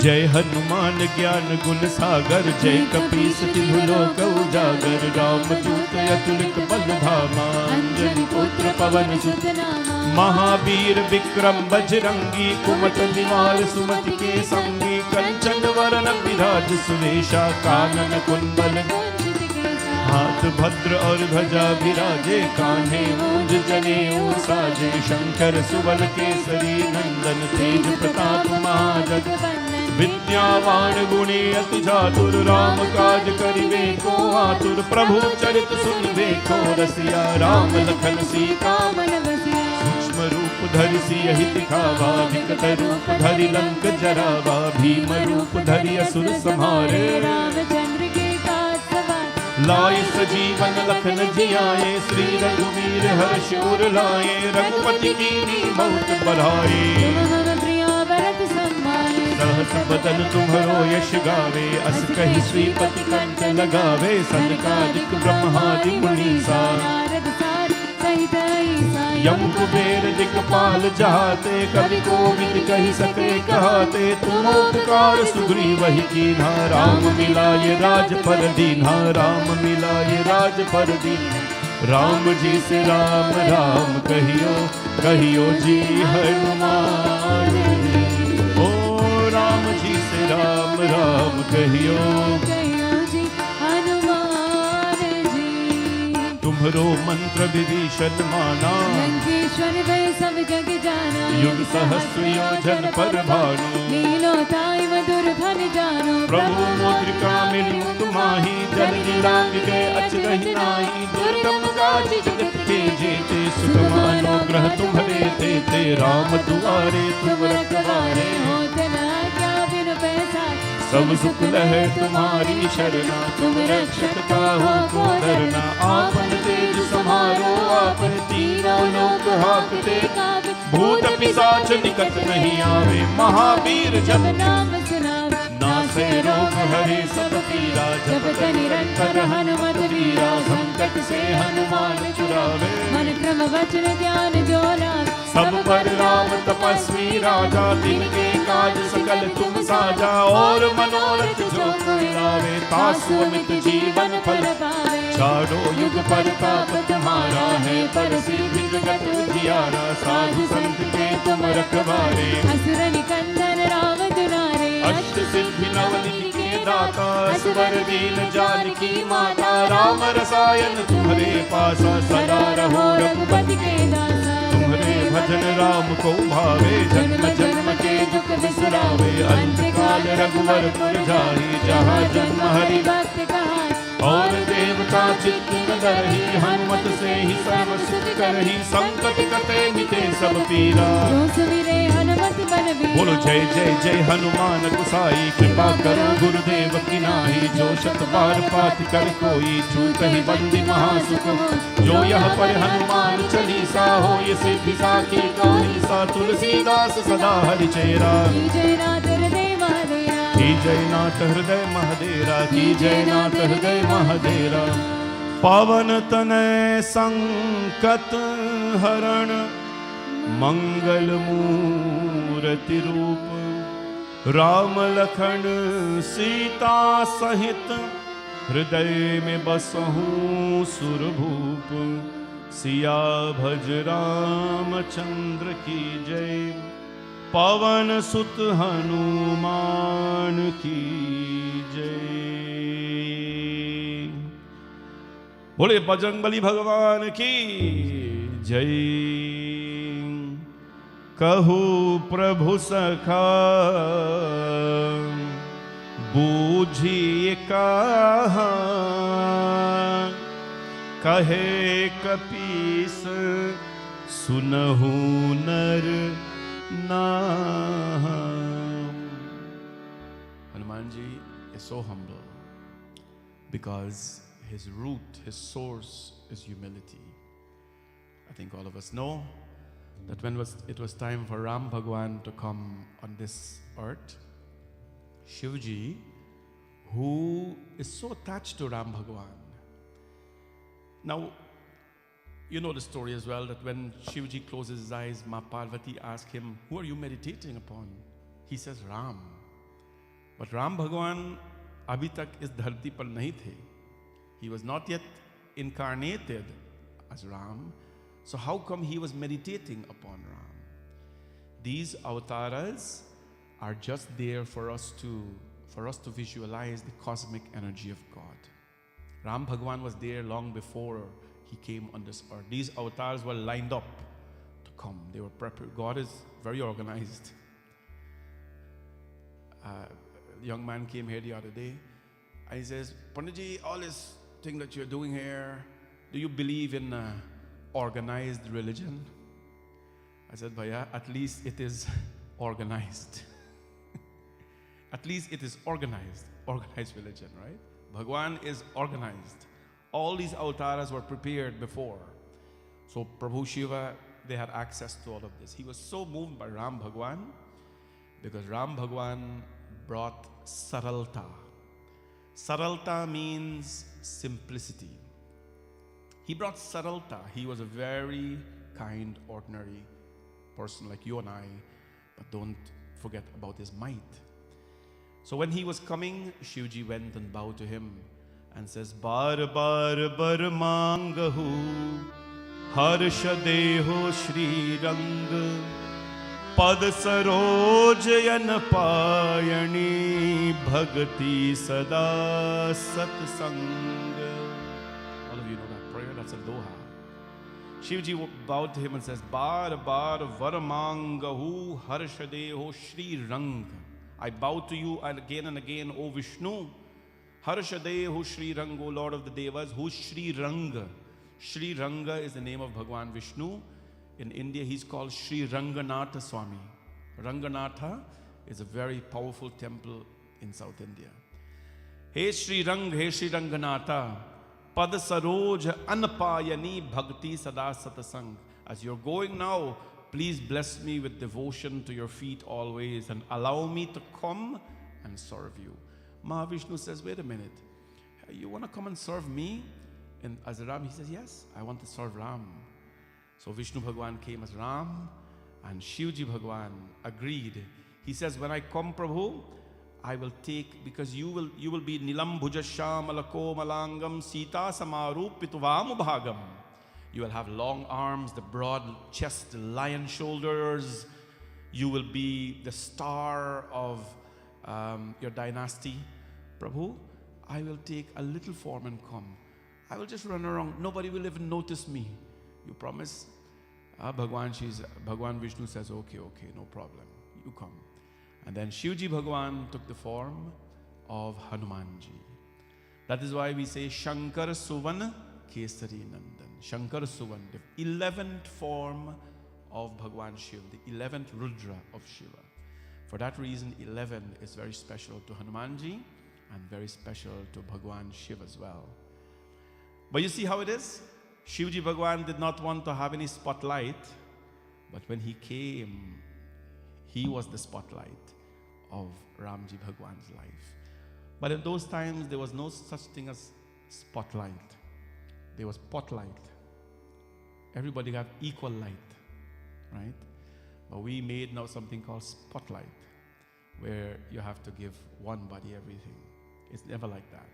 जय हनुमान ज्ञान गुण सागर, जय कपीस तिहु लोक उजागर। राम दूत अतुलित बल धामा, अंजनी पुत्र पवन सुत नामा। महावीर विक्रम बजरंगी, कुमत निवार सुमति के संगी। कंचन वरन विराज सुवेशा, कानन कुंडल हाथ भद्र और ध्वजा विराजे। कान्हे मूंज जनेऊ साजे, शंकर सुवन केसरी नंदन। तेज प्रताप महाजग विद्यावान गुणी अति चातुर। राम काज करिबे को आतुर, प्रभु चरित सुनिबे को रसिया। राम लखन सीता मन बसिया, सूक्ष्म रूप धरि सियहि दिखावा। विकट रूप धरि लंक जरावा, भीम रूप धरि असुर संहारे। रामचंद्र के काज सवार, लाए सजीवन लखन जियाए। श्री रघुवीर हर्ष उर लाए, रघुपति कीन्ही बहुत बढ़ाए। तुम हम प्रिय भरत संभाले, सहस बदन तुम्हरो यश गावे। अस कहि श्रीपति कंठ लगावे, सनकादिक ब्रह्मादि मुनीसा। नारद सारद सहित ईसा, यम कुबेर दिक्पाल जहाते। कवि कोविद कहि सके कहाते, तुम उपकार सुग्रीवहि कीन्हा। राम मिलाए राजपद दीन्हा, राम मिलाए राजपद दीन्हा। राम जी से राम राम कहियो, कहियो जी हनुमान जी। ओ राम जी से राम राम कहियो, कहियो जी हनुमान जी। तुम्हरो मंत्र विभीषण माना। लंकेश्वर भय सब जग जाना, युग सहस्र योजन पर भानु। लीलो ताई मधुर फल जानो। प्रभु मुद्रिका मिली मुक्त माही। जल लीलांगिके अचरहि नाहि। दुर्गम काज जगत के जेते, सुगम अनुग्रह तुम्हरे तेते। राम दुआरे तुम रखवारे, होत न क्या बिन पैसारे। सब सुख लहे तुम्हारी शरणा। तुम रक्षक काहू को डरना। आपन तेज समारो आपन, तीनों लोक हाकते काबे। भूत पिशाच निकट नहीं आवे, महावीर जब नाम सुनावे। नासे रोग हरे सब पीरा। जपत निरंतर हनुमत वीरा, संकट से हनुमान छुड़ावे। मन क्रम वचन ध्यान जो लावे। सब पर राम तपस्वी राजा, तिनके काज सकल तुम साजा। और मनोरथ जो कोई लावे, तासु अमित जीवन फल पावे। चारों युग परताप तुम्हारा है, पर सिद्धि जगत उजियारा। साधु संत के तुम रखवारे, असुर निकंदन राम दुलारे। अष्ट सिद्धि नवनिधि के दाता। असवर दीन जानकी माता। राम रसायन तुम्हारे पासा, सदा रहो रघुपति के दासा। तुम्हारे भजन राम को भावे, जन्म जन्म के दुख बिसरावे। अंत काल रघुवर पुर जाहि, जहाँ जन्म हरि भक्त कहाई। और देवता चित्त न डरहि। हनुमत से ही सर्व सुख करहि, संकट कटे मिटे सब पीरा। जो सुमिरे हनुमत अति बलवीरा। बोलो जय जय जय हनुमान गुसाई, कृपा करो गुरुदेव की नाही। जो शत बार पाठ कर कोई, छूट ही बंदी महासुख। जो यह पर हनुमान चालीसा, हो ये सिद्धि साखी गौरी सा। तुलसीदास सदा हरि चेरा, की जय नाथ हृदय महादेरा। की जय नाथ हृदय महादेरा, की जय नाथ हृदय महादेरा। पावन तनय संकट हरण, मंगल मूर्ति रूप। राम लखन सीता सहित, हृदय में बसहूँ सुरभूप। सिया भज रामचंद्र की जय, पवन सुत हनुमान की जय। बोले बजरंगबली भगवान की जय। कहू प्रभु सखा, बूझिए कहा। कहे कपीस, सुनहु नर नाम। Hanuman ji is so humble because his root, his source is humility. I think all of us know that when it was time for Ram Bhagwan to come on this earth, Shivji, who is so attached to Ram Bhagwan. Now, you know the story as well, that when Shivji closes his eyes, Ma Parvati asks him, who are you meditating upon? He says, Ram. But Ram Bhagwan abhi tak is dharti par nahi the. He was not yet incarnated as Ram. So how come he was meditating upon Ram? These avatars are just there for us to visualize the cosmic energy of God. Ram Bhagwan was there long before he came on this earth. These avatars were lined up to come. They were prepared. God is very organized. A young man came here the other day and he says, Panditji, all this thing that you're doing here, do you believe in organized religion? I said, Bhaiya, at least it is organized. At least it is organized religion, right? Bhagwan is organized. All these avatars were prepared before. So Prabhu Shiva, they had access to all of this. He was so moved by Ram Bhagwan because Ram Bhagwan brought saralta. Saralta means simplicity. He brought saralta. He was a very kind, ordinary person like you and I, but don't forget about his might. So when he was coming, Shivji went and bowed to him and says, Bar bar bar mangahu, harsh deho Shri Rang, pad saroj yan payani, bhagati sada satsang. All of you know that prayer, that's a doha. Shivji bowed to him and says, Bar bar varamangahu harshadeho Shri Rang. I bow to you and again, O Vishnu. Harshadeho Shri Rang, O Lord of the Devas. Who's Shri Ranga? Shri Ranga is the name of Bhagwan Vishnu. In India, he's called Shri Ranganatha Swami. Ranganatha is a very powerful temple in South India. Hey Shri Rang, hey Shri Ranganatha, Pad Saroj Anpayani Bhakti Sada Satasang. As you're going now, please bless me with devotion to your feet always and allow me to come and serve you. Mahavishnu says, wait a minute, you want to come and serve me? And as Ram, he says, yes, I want to serve Ram. So Vishnu Bhagwan came as Ram and Shivji Bhagwan agreed. He says, when I come, Prabhu, I will take, because you will be Nilam Bhujasham Alako Malangam Sita Samarup Pituvam Bhagam. You will have long arms, the broad chest, the lion shoulders. You will be the star of your dynasty. Prabhu, I will take a little form and come. I will just run around. Nobody will even notice me. You promise? Bhagwan Vishnu says, okay, no problem. You come. And then Shivji Bhagwan took the form of Hanumanji. That is why we say Shankar Suvan Kesari Nandan. Shankar Suvan, the 11th form of Bhagwan Shiva, the 11th Rudra of Shiva. For that reason, 11 is very special to Hanumanji and very special to Bhagwan Shiva as well. But you see how it is? Shivji Bhagwan did not want to have any spotlight, but when he came, he was the spotlight of Ramji Bhagwan's life. But in those times, there was no such thing as spotlight. There was spotlight. Everybody got equal light, right? But we made now something called spotlight, where you have to give one body everything. It's never like that.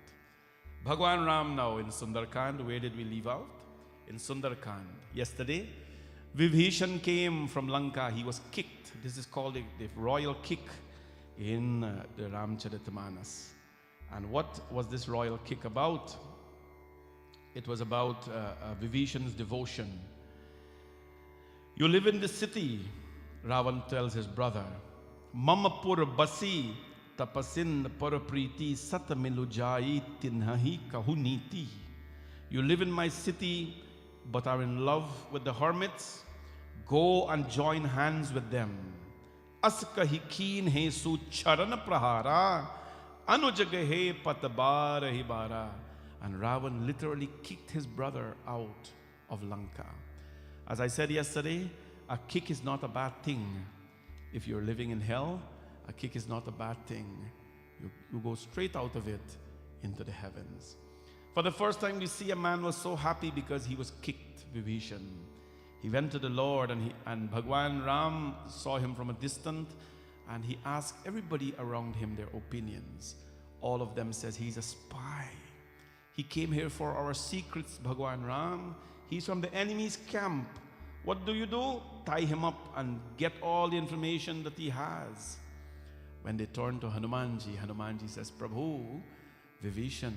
Bhagwan Ram now in Sundar Kaand, where did we leave out? In Sundar Kaand. Yesterday, Vibhishana came from Lanka. He was kicked. This is called the royal kick in the Ramcharitamanas. And what was this royal kick about? It was about Vibhishana's devotion. You live in the city, Ravan tells his brother. Mamapur basi tapasin parapriti satamilujai tinhahi kahuniti. You live in my city, but are in love with the hermits. Go and join hands with them. Askahi keen he su charana prahara. Anujagahe patabara hibara. And Ravan literally kicked his brother out of Lanka. As I said yesterday, a kick is not a bad thing. If you're living in hell, a kick is not a bad thing. You go straight out of it into the heavens. For the first time we see a man was so happy because he was kicked, Vibhishana. He went to the Lord and Bhagwan Ram saw him from a distance and he asked everybody around him their opinions. All of them says he's a spy. He came here for our secrets, Bhagwan Ram. He's from the enemy's camp. What do? Tie him up and get all the information that he has. When they turn to Hanumanji, Hanumanji says, Prabhu, Vibhishana,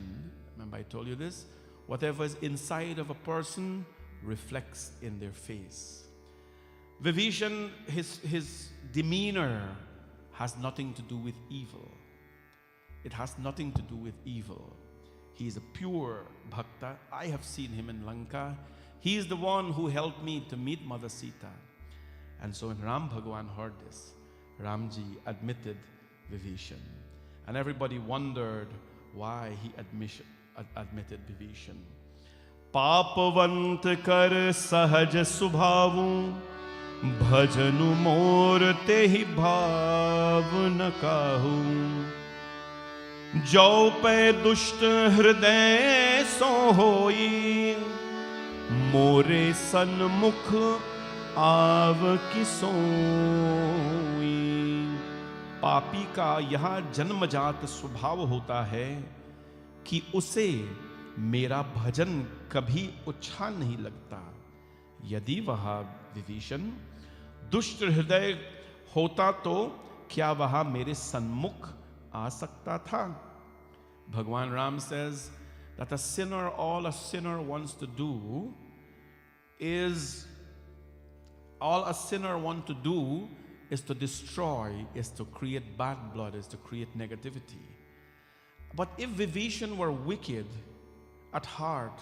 remember I told you this? Whatever is inside of a person reflects in their face. Vibhishana, his demeanor has nothing to do with evil. It has nothing to do with evil. He is a pure bhakta. I have seen him in Lanka. He is the one who helped me to meet Mother Sita. And so when Ram Bhagwan heard this, Ramji admitted Vibhishana. And everybody wondered why he admitted Vibhishana. Papavant kar sahaj subhavu bhajanu mor tehi bhav na kahu. जो पे दुष्ट हृदय सो होई मोरे सन्मुख आव की सोई. पापी का यह जन्मजात स्वभाव होता है कि उसे मेरा भजन कभी अच्छा नहीं लगता. यदि वह विभीषण दुष्ट हृदय होता तो क्या वह मेरे सन्मुख आ सकता था? Bhagwan Ram says that all a sinner wants to do is to destroy, is to create bad blood, is to create negativity. But if Vibhishana were wicked at heart,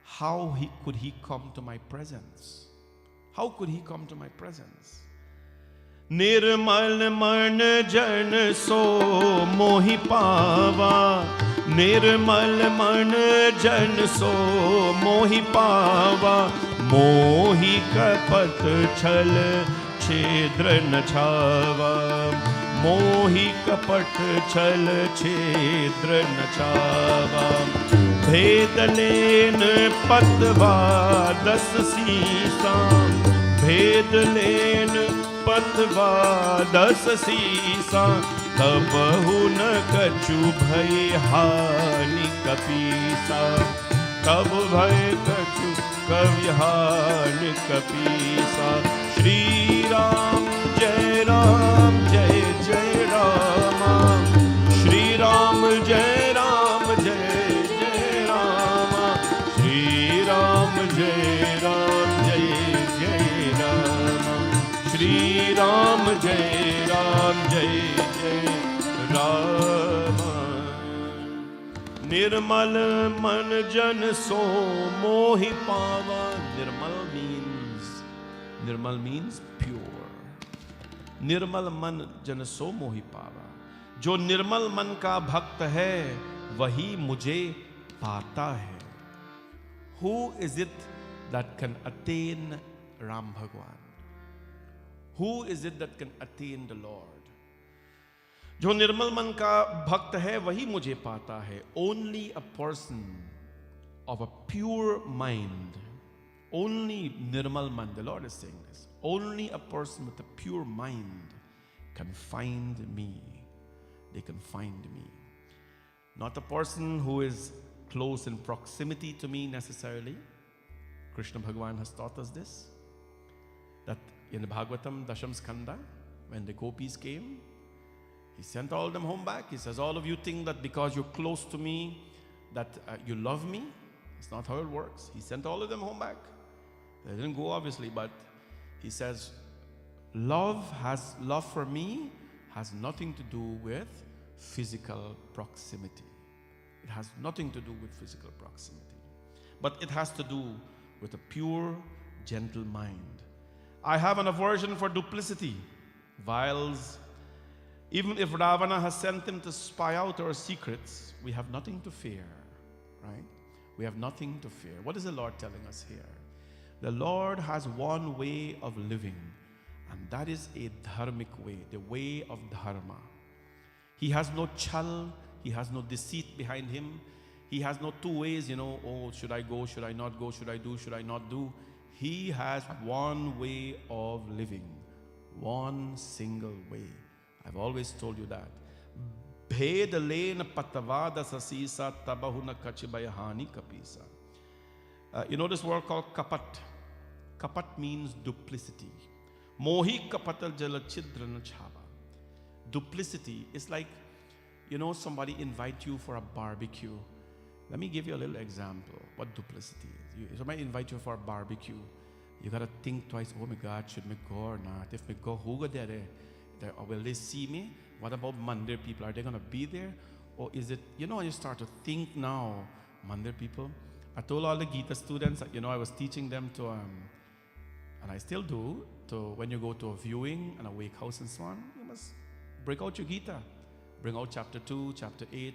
how could he come to my presence? How could he come to my presence? निर्मल मन जन सो मोहि पावा. निर्मल मन जन सो मोहि पावा. मोहि कपट छल छिद्र न छावा. मोहि कपट छल छिद्र न छावा. भेद लेन पतवा दस सीसा. भेद लेन पतवा दस सीसा. तबहु न कछु भय हानि कपीसा. तब भय कछु कवि हानि कपीसा. श्री राम जय जय राम. श्री राम जय जय राम. श्री राम जय जय राम. श्री राम जय जय राम. निर्मल मन जन सो मोहि पावा. Nirmal means Nirmal means pure. निर्मल मन जन सो मोहि पावा. जो निर्मल मन का भक्त है वही मुझे पाता है. Who is it that can attain Ram Bhagwan? Who is it that can attain the Lord? जो निर्मल मन का भक्त है वही मुझे पाता है. Only a person of a pure mind, only nirmal man, the Lord is saying this, only a person with a pure mind can find me. They can find me. Not a person who is close in proximity to me necessarily. Krishna Bhagavan has taught us this, that in the Bhagavatam Dasham Skanda, when the gopis came, he sent all of them home back. He says, all of you think that because you're close to me that you love me. It's not how it works. He sent all of them home back. They didn't go obviously, but he says, love for me has nothing to do with physical proximity. It has nothing to do with physical proximity. But it has to do with a pure, gentle mind. I have an aversion for duplicity, vials. Even if Ravana has sent him to spy out our secrets, we have nothing to fear, right? We have nothing to fear. What is the Lord telling us here? The Lord has one way of living, and that is a dharmic way, the way of dharma. He has no chal, he has no deceit behind him. He has no two ways, oh, should I go, should I not go, should I do, should I not do. He has one way of living, one single way. I've always told you that. Bhed len patavada sasisa tabahuna kachibayahani kapisa. You know this word called kapat? Kapat means duplicity. Mohi kapatal jalachidrana chava. Duplicity is like, somebody invite you for a barbecue. Let me give you a little example what duplicity is. Somebody invite you for a barbecue. You got to think twice, oh my God, should me go or not? If me go, who go there? Will they see me? What about Mandir people? Are they going to be there? Or is it, you start to think now, Mandir people. I told all the Gita students, I was teaching them to, and I still do, to when you go to a viewing and a wake house and so on, you must break out your Gita. Bring out chapter 2, chapter 8,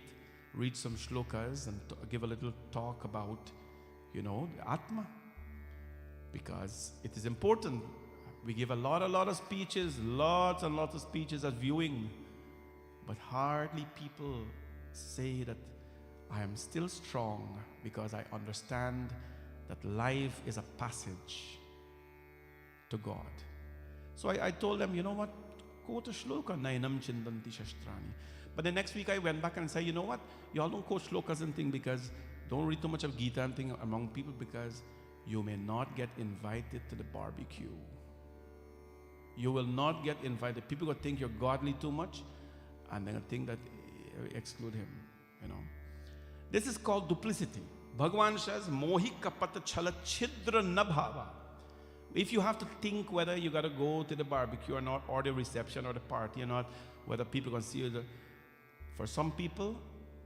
read some shlokas and give a little talk about, the Atma. Because it is important. We give a lot of speeches, lots and lots of speeches at viewing. But hardly people say that I am still strong because I understand that life is a passage to God. So I told them, you know what? Quote a shloka, nainam chindanti shastrani. But the next week I went back and said, you know what? You all don't quote shlokas and thing because don't read too much of Gita and thing among people because you may not get invited to the barbecue. You will not get invited. People will think you're godly too much and they'll think that exclude him, This is called duplicity. Bhagavan says, mohi kapata chala chidra nabhava. If you have to think whether you got to go to the barbecue or not, or the reception or the party or not, whether people can see you, for some people,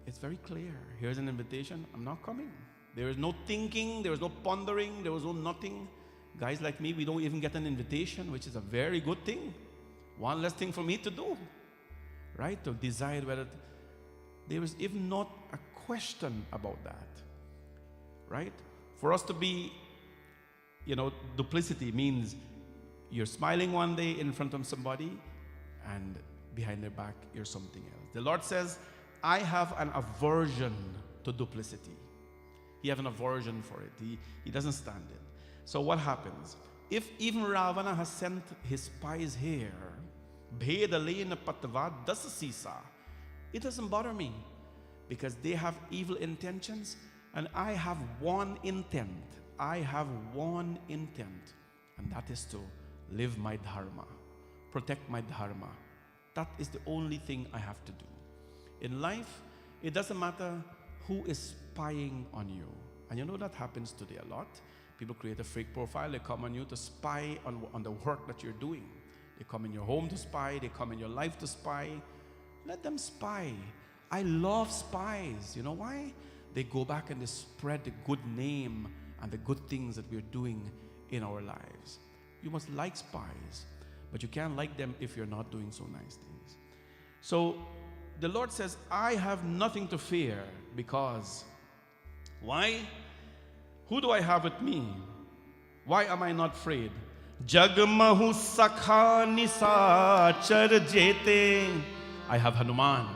it's very clear. Here's an invitation. I'm not coming. There is no thinking. There is no pondering. There was no nothing. Guys like me, we don't even get an invitation, which is a very good thing. One less thing for me to do, right? To decide whether there is even not a question about that, right? For us to be, duplicity means you're smiling one day in front of somebody and behind their back you're something else. The Lord says, I have an aversion to duplicity. He has an aversion for it. He doesn't stand it. So what happens? If even Ravana has sent his spies here, it doesn't bother me because they have evil intentions and I have one intent. I have one intent, and that is to live my dharma, protect my dharma. That is the only thing I have to do. In life, it doesn't matter who is spying on you. And that happens today a lot. People create a fake profile. They come on you to spy on the work that you're doing. They come in your home to spy. They come in your life to spy. Let them spy. I love spies. You know why? They go back and they spread the good name and the good things that we're doing in our lives. You must like spies, but you can't like them if you're not doing so nice things. So the Lord says, I have nothing to fear, because why? Who do I have with me? Why am I not afraid? Jagmahu sakha nisachar jete. I have Hanuman.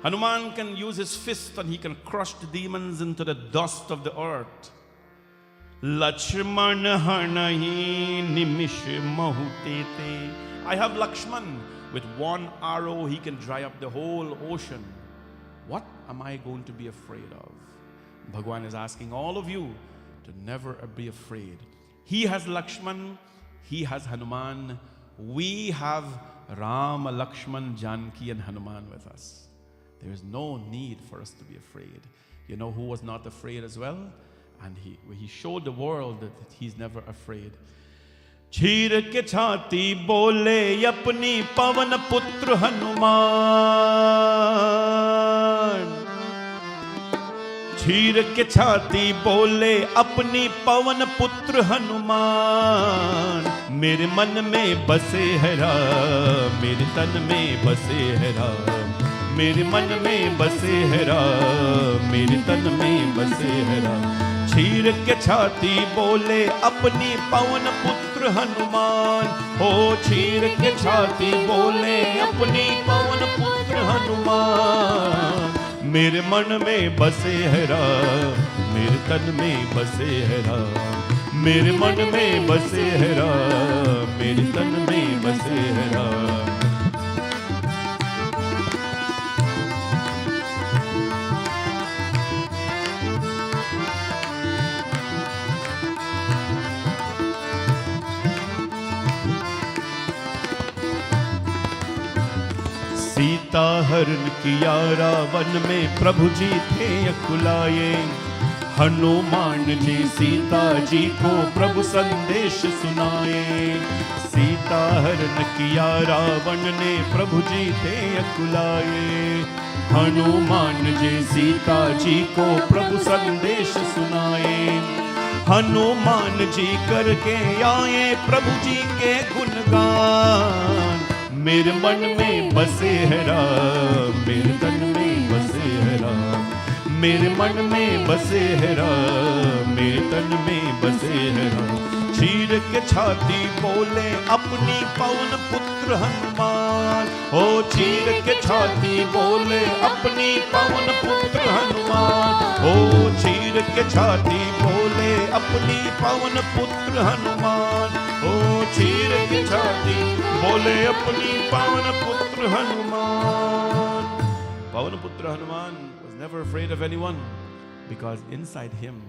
Hanuman can use his fist and he can crush the demons into the dust of the earth. Lakshman hanahi nimish mahutete. I have Lakshman. With one arrow he can dry up the whole ocean. What am I going to be afraid of? Bhagwan is asking all of you to never be afraid. He has Lakshman, he has Hanuman. We have Ram, Lakshman, Janki and Hanuman with us. There is no need for us to be afraid. You know who was not afraid as well? And he showed the world that he's never afraid. चीर के छाती बोले अपनी पवन पुत्र हनुमान. चीर के छाती बोले अपनी पवन पुत्र हनुमान. मेरे मन में बसे है राम, मेरे तन में बसे है राम. मेरे मन में बसे है राम, मेरे तन में बसे है राम. चीर के छाती बोले अपनी पवन पुत्र हनुमान. हो चीर के छाती बोले अपनी पवन पुत्र हनुमान. मेरे मन में बसे है राम, मेरे तन में बसे है राम. मेरे मन में बसे है राम, मेरे तन में बसे है राम. सीता हरण किया रावण में प्रभु जी थे अकुलाए. हनुमान जी सीता जी को प्रभु संदेश सुनाए. सीता हरण किया रावण ने प्रभु जी थे अकुलाए. हनुमान जी सीता जी को प्रभु संदेश सुनाए. हनुमान जी करके आए प्रभु जी के गुणगान. मेरे मन में बसे है राम, मेरे तन में बसे है राम. मेरे मन में बसे है राम, मेरे तन में बसे है राम. चीर के छाती बोले अपनी पवन पुत्र हनुमान. ओ चीर के छाती बोले अपनी पवन पुत्र हनुमान. ओ चीर के छाती बोले अपनी पवन पुत्र हनुमान. ओ चीर की छाती बोले अपनी पवन पुत्र Hanuman. Pavan Putra Hanuman was never afraid of anyone, because inside him,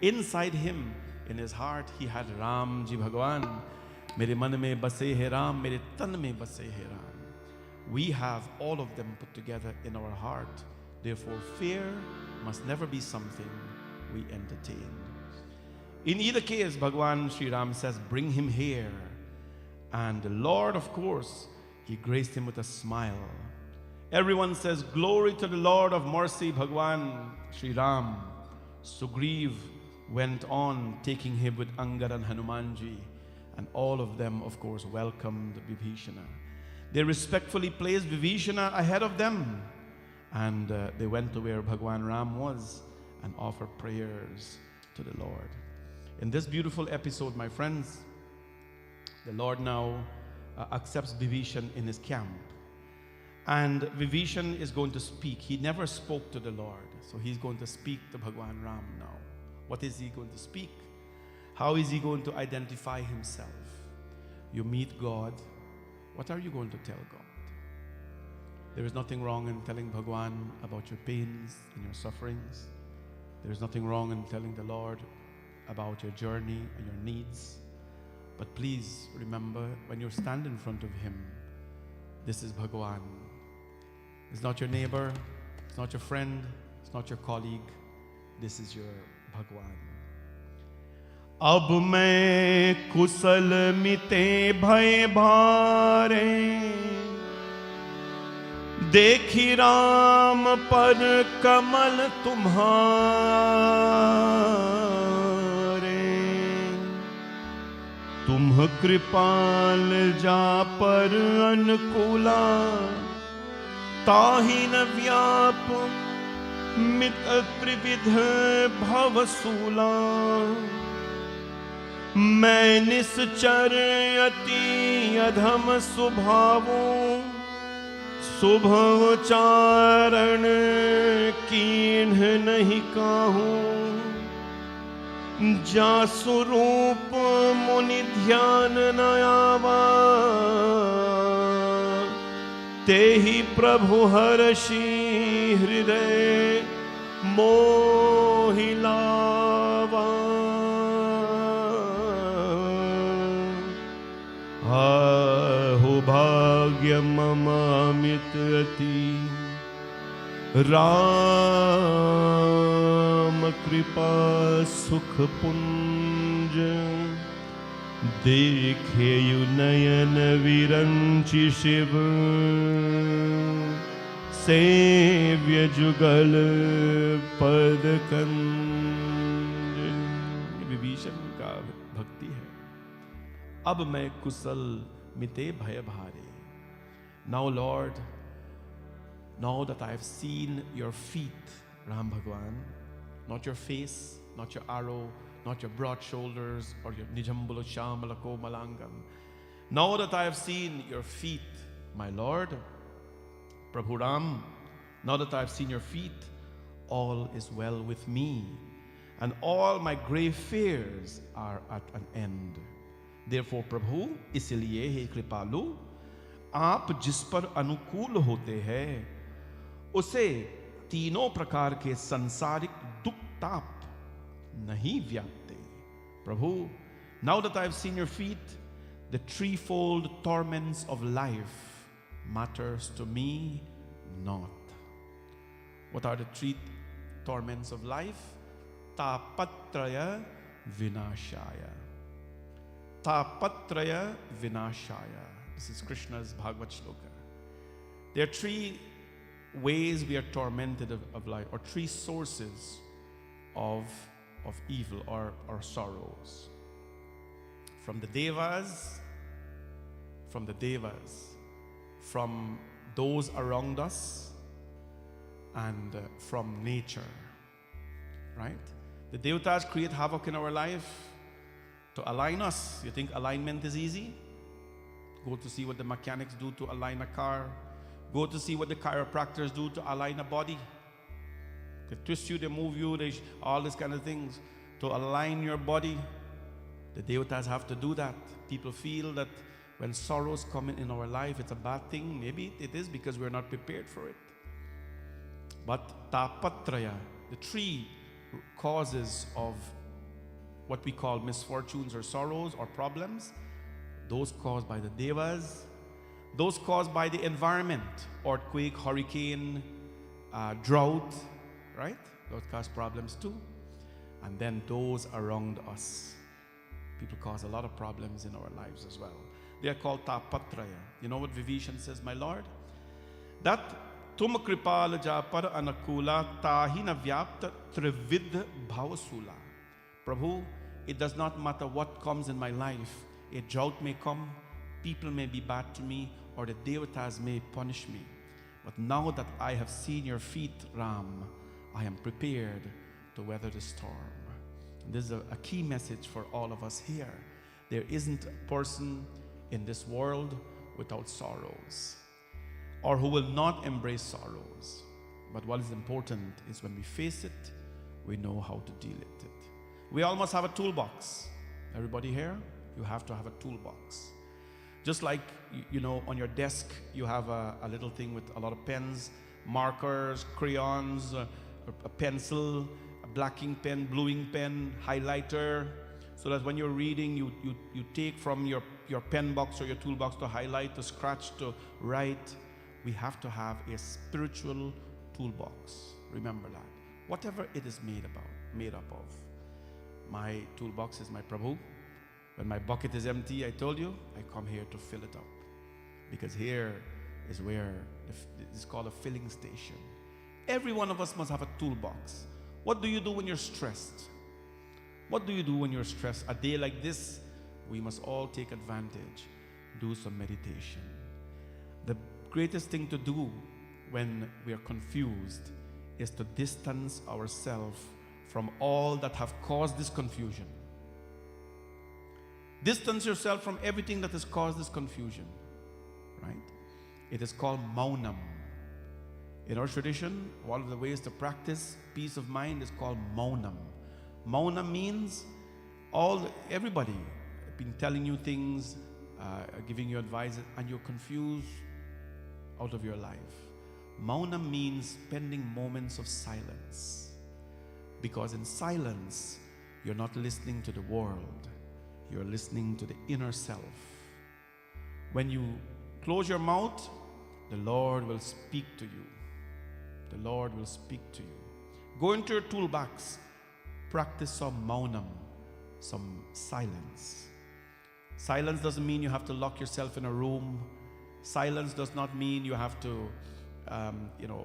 in his heart, he had Ram ji Bhagwan. Mere man mein base hai Ram, mere tan mein base hai Ram. We have all of them put together in our heart. Therefore, fear must never be something we entertain. In either case, Bhagwan Sri Ram says, bring him here. And the Lord, of course, he graced him with a smile. Everyone says, glory to the Lord of mercy, Bhagwan Sri Ram. Sugriv went on taking him with Angad and Hanumanji. And all of them, of course, welcomed Vibhishana. They respectfully placed Vibhishana ahead of them. And they went to where Bhagwan Ram was and offered prayers to the Lord. In this beautiful episode, my friends, the Lord now accepts Vibhishana in his camp. And Vibhishana is going to speak. He never spoke to the Lord. So he's going to speak to Bhagwan Ram now. What is he going to speak? How is he going to identify himself? You meet God. What are you going to tell God? There is nothing wrong in telling Bhagwan about your pains and your sufferings. There is nothing wrong in telling the Lord about your journey and your needs. But please remember, when you stand in front of him, this is Bhagwan. It's not your neighbor, it's not your friend, it's not your colleague. This is your Bhagwan. अब मैं कुशल मिते भय भारे, देखी राम पर कमल तुम्हारे. तुम कृपाल जा पर अनुकूला, ताहि न व्याप मित त्रिविध भवसूला। मैं निश्चर अति अधम स्वभावो, शुभ चारण कीन्ह नहीं काहूँ। जा स्वरूप मुनि ध्यान न आवा, तेहि प्रभु हर्षि हृदय मोहि लावा। आहु भाग्य मम अमित अति, राम कृपा सुख पुंज। देखेयु नयन विरंचि शिव, सेव्य जुगल पद कंज। विभीषण का भक्ति है। अब मैं कुशल मिते भय भारे। Now Lord, now that I have seen your feet, Ram Bhagwan, not your face, not your arrow, not your broad shoulders or your Nijambula Shamalako Malangam. Now that I have seen your feet, my Lord, Prabhu Ram, now that I have seen your feet, all is well with me, and all my grave fears are at an end. Therefore, Prabhu, इसलिए हे कृपालु, आप जिस पर अनुकूल होते हैं, उसे तीनों प्रकार के संसारिक दुख ताप नहीं व्यापते. Prabhu, now that I have seen your feet, the threefold torments of life matters to me not. What are the three torments of life? Tapatraya vinashaya. Tapatraya vinashaya. This is Krishna's Bhagavad shloka. There are three ways we are tormented of life, or three sources of evil or sorrows. From the devas, from those around us, and from nature. Right? The devatas create havoc in our life to align us. You think alignment is easy? Go to see what the mechanics do to align a car. Go to see what the chiropractors do to align a body. They twist you, they move you, all these kind of things to align your body. The devatas have to do that. People feel that when sorrows come in our life, it's a bad thing. Maybe it is because we're not prepared for it. But tapatraya, the three causes of what we call misfortunes or sorrows or problems, those caused by the devas, those caused by the environment, earthquake, hurricane, drought, right? Those cause problems too. And then those around us. People cause a lot of problems in our lives as well. They are called tapatraya. You know what Vibhishana says, my Lord? That tum kripal japar anakula tahina vyapta trividh bhavasula. Prabhu, it does not matter what comes in my life. A drought may come, people may be bad to me, or the devatas may punish me. But now that I have seen your feet, Ram, I am prepared to weather the storm. And this is a key message for all of us here. There isn't a person in this world without sorrows, or who will not embrace sorrows. But what is important is when we face it, we know how to deal with it. We all must have a toolbox. Everybody here? You have to have a toolbox. Just like, you know, on your desk, you have a little thing with a lot of pens, markers, crayons, a pencil, a blacking pen, bluing pen, highlighter, so that when you're reading, you take from your pen box or your toolbox to highlight, to scratch, to write. We have to have a spiritual toolbox. Remember that. Whatever it is made up of. My toolbox is my Prabhu. When my bucket is empty, I told you, I come here to fill it up. Because here is where it's called a filling station. Every one of us must have a toolbox. What do you do when you're stressed? What do you do when you're stressed? A day like this, we must all take advantage, do some meditation. The greatest thing to do when we are confused is to distance ourselves from all that have caused this confusion. Distance yourself from everything that has caused this confusion, right? It is called maunam. In our tradition, one of the ways to practice peace of mind is called maunam. Maunam means everybody been telling you things, giving you advice, and you're confused out of your life. Maunam means spending moments of silence. Because in silence, you're not listening to the world. You're listening to the inner self. When you close your mouth, the Lord will speak to you. The Lord will speak to you. Go into your toolbox. Practice some maunam, some silence. Silence doesn't mean you have to lock yourself in a room. Silence does not mean you have to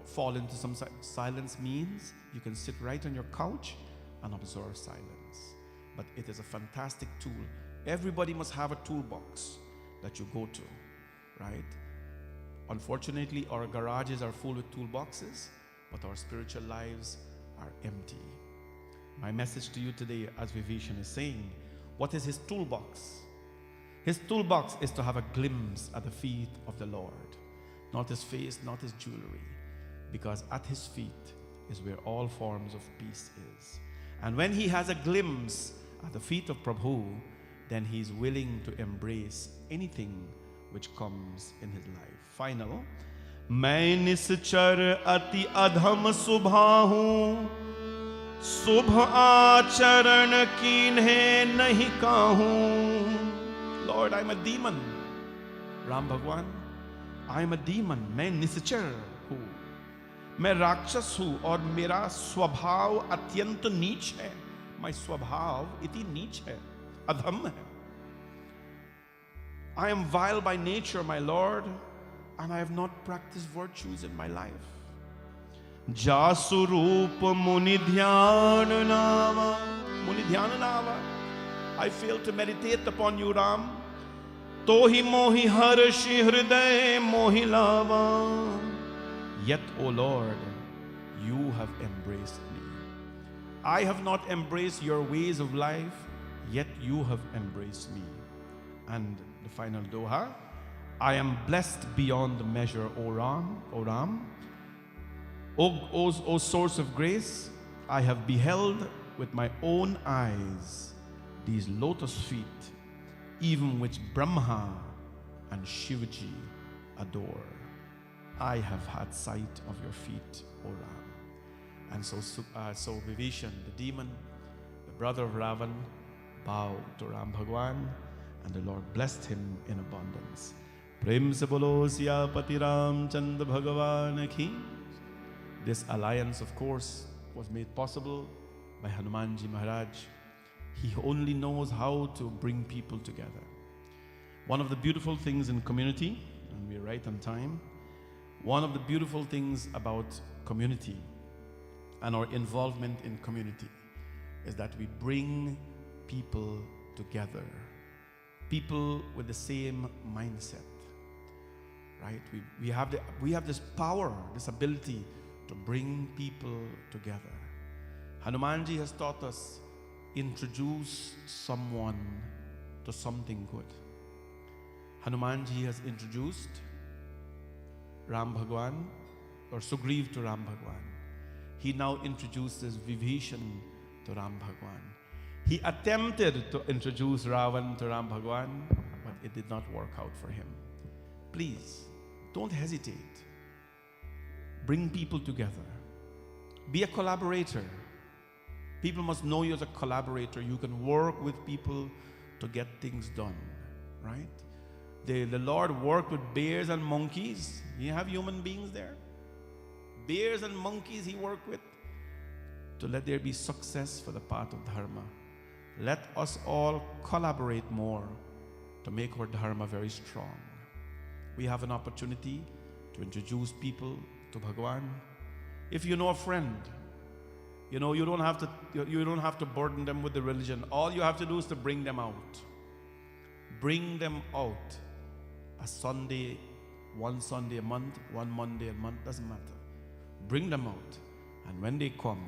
fall into some silence. Means you can sit right on your couch and observe silence. But it is a fantastic tool. Everybody must have a toolbox that you go to, right? Unfortunately, our garages are full with toolboxes, but our spiritual lives are empty. My message to you today, as Vibhishana is saying, what is his toolbox? His toolbox is to have a glimpse at the feet of the Lord. Not his face, not his jewelry. Because at his feet is where all forms of peace is. And when he has a glimpse at the feet of Prabhu, then he is willing to embrace anything which comes in his life. Final. मैं निश्चर अति अधम सुभाहूं, शुभ आचरण कीन्हे नहीं काहूं. Lord, I'm a demon. Ram Bhagwan, I'm a demon. मैं निश्चर हूँ, मैं राक्षस हूँ और मेरा स्वभाव अत्यंत नीच है. My स्वभाव इति नीच है, अधम है. I am vile by nature, my Lord, and I have not practiced virtues in my life. जासु रूप मुनि ध्यान नावा. Muni Dhyana Nava, I fail to meditate upon you, Ram. तो ही मोहि हर्षि हृदय मोहि लावा. Yet, O Lord, you have embraced me. I have not embraced your ways of life, yet you have embraced me. And the final doha, I am blessed beyond measure, O Ram. O source of grace, I have beheld with my own eyes these lotus feet, even which Brahma and Shivji adore. I have had sight of your feet, O Ram. And so Vibhishana, the demon, the brother of Ravan, bowed to Ram Bhagwan, and the Lord blessed him in abundance. प्रेम से बोलो सियापति रामचंद्र भगवान की. This alliance, of course, was made possible by Hanumanji Maharaj. He only knows how to bring people together. One of the beautiful things in community, and we're right on time, one of the beautiful things about community and our involvement in community is that we bring people together. People with the same mindset, right? We have this power, this ability to bring people together. Hanumanji has taught us, introduce someone to something good. Hanumanji has introduced Ram Bhagwan, or Sugriv to Ram Bhagwan. He now introduces Vibhishana to Ram Bhagwan. He attempted to introduce Ravan to Ram Bhagwan, but it did not work out for him. Please, don't hesitate. Bring people together. Be a collaborator. People must know you as a collaborator. You can work with people to get things done, right? The Lord worked with bears and monkeys. You have human beings there. Bears and monkeys he worked with to let there be success for the path of Dharma. Let us all collaborate more to make our Dharma very strong. We have an opportunity to introduce people to Bhagwan. If you know a friend, you don't have to burden them with the religion. All you have to do is to bring them out. bring them out a Sunday, one Sunday a month, one Monday a month, doesn't matter. Bring them out. And when they come,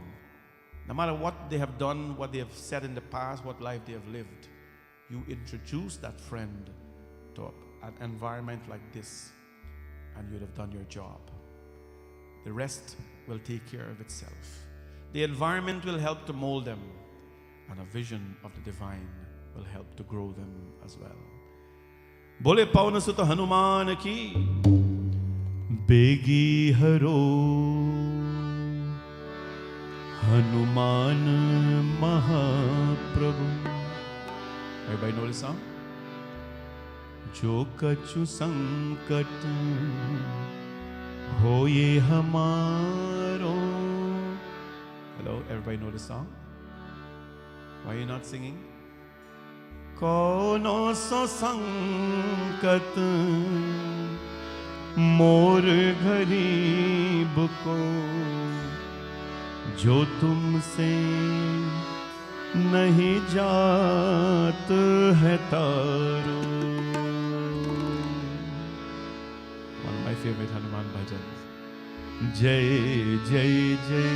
no matter what they have done, what they have said in the past, what life they have lived, you introduce that friend to an environment like this, and you'd have done your job. The rest will take care of itself. The environment will help to mold them, and a vision of the divine will help to grow them as well. Bole Pawan Sutta Hanuman ki Begi haro Hanuman Mahaprabhu. Everybody know this song? Jo kachu sankat hoye hamaro. Hello, everybody know this song? Why are you not singing? Kono so sankat मोर गरीब को जो तुमसे नहीं जात है तारो. One of my favorite Hanuman bhajans. जय जय जय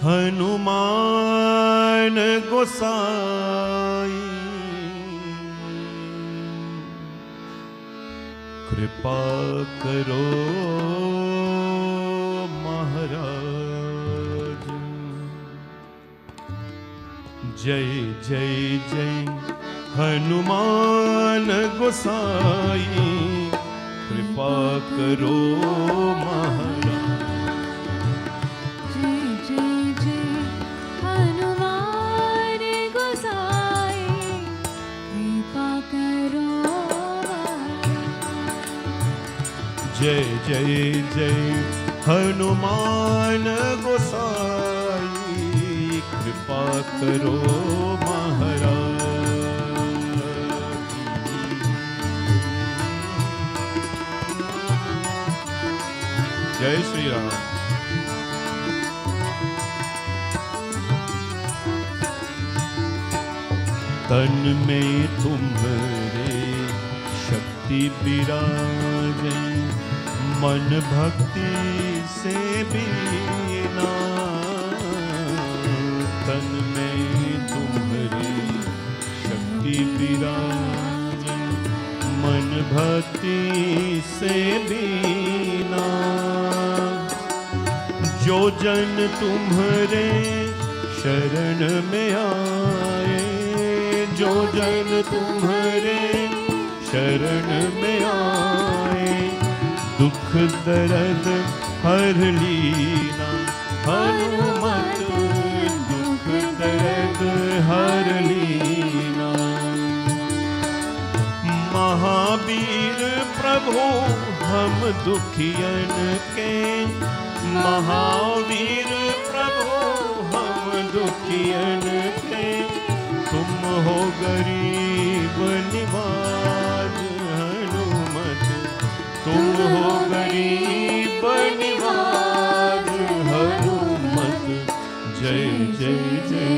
हनुमान गोसाई कृपा करो महाराज. जय जय जय हनुमान गोसाई कृपा करो महाराज. जय जय जय हनुमान गोसाई कृपा करो महाराज. जय श्री राम. तन में तुम्हारे शक्ति विराजे मन भक्ति से बीना. तन में तुम्हारी शक्ति विराजे मन भक्ति से बीना. जो जन तुम्हारे शरण में आए, जो जन तुम्हारे शरण में आए, दुख दर्द हर लीना. हनुमत दुख दर्द हर लीना. महावीर प्रभु हम दुखियन के, महावीर प्रभु हम दुखियन के, तुम हो गरीब निवाज हनुमत. तुम हो गरीब निवाज हनुमत. जय जय जय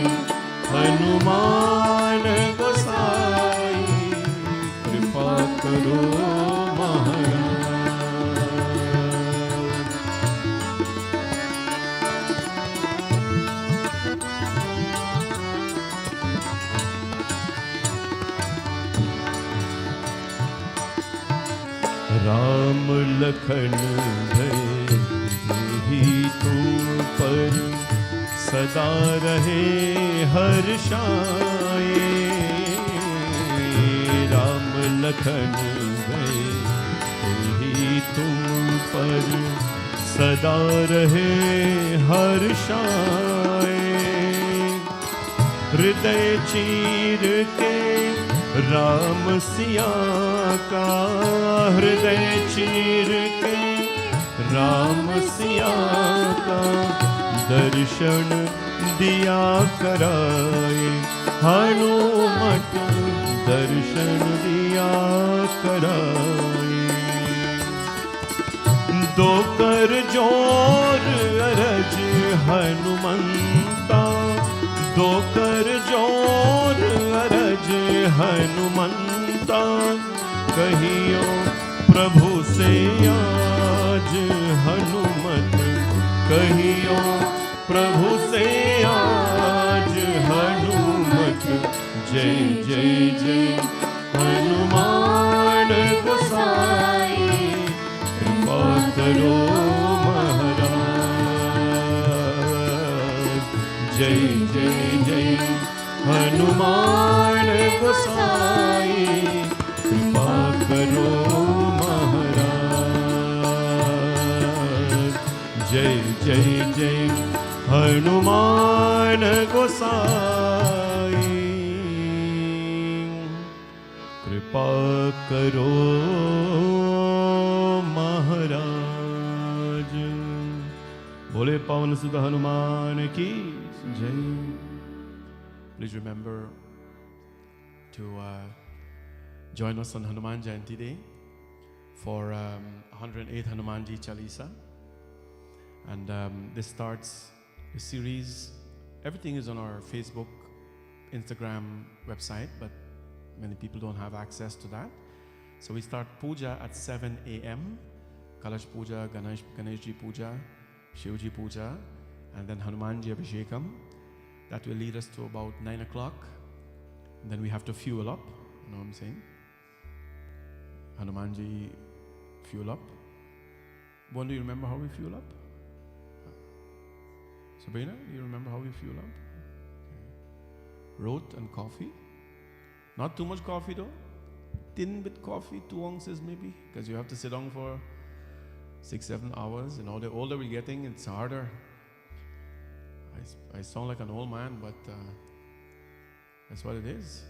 हनुमान गोसाई कृपा करो महाराज. राम लखन भय ही तुम पर सदा रहे हर्षाए. राम लखन भय ही तुम पर सदा रहे हर्षाए. हृदय चीर के राम सिया का, हृदय चीर के राम सिया का, दर्शन दिया कराए. हनुमत दर्शन दिया कराए. दो कर जोर अरज हनुमंता, दो कर जोर अरज हनुमंता कहियो प्रभु से आज हनुमत कहियो प्रभु से आज हनुमत जय जय जय हनुमान गोसाई कृपा करो महाराज जय जय जय हनुमान गोसाई कृपा करो महाराज जय जय जय हनुमान गोसाई कृपा करो महाराज। बोले पवन सुत हनुमान की जय। Please remember to join us on Hanuman Jayanti Day for 108 Hanumanji Chalisa. And this starts a series. Everything is on our Facebook, Instagram, website, but many people don't have access to that. So we start Puja at 7 a.m. Kalash Puja, Ganeshji Puja, Shivji Puja, and then Hanumanji Abhishekam. That will lead us to about 9 o'clock. And then we have to fuel up. You know what I'm saying? Hanumanji fuel up. Bon, do you remember how we fuel up? Sabrina, do you remember how we fuel up? Okay. Rote and coffee. Not too much coffee though. Thin bit coffee, 2 ounces maybe. Because you have to sit down for 6-7 hours. You know, the older we're getting, it's harder. I sound like an old man, but that's what it is.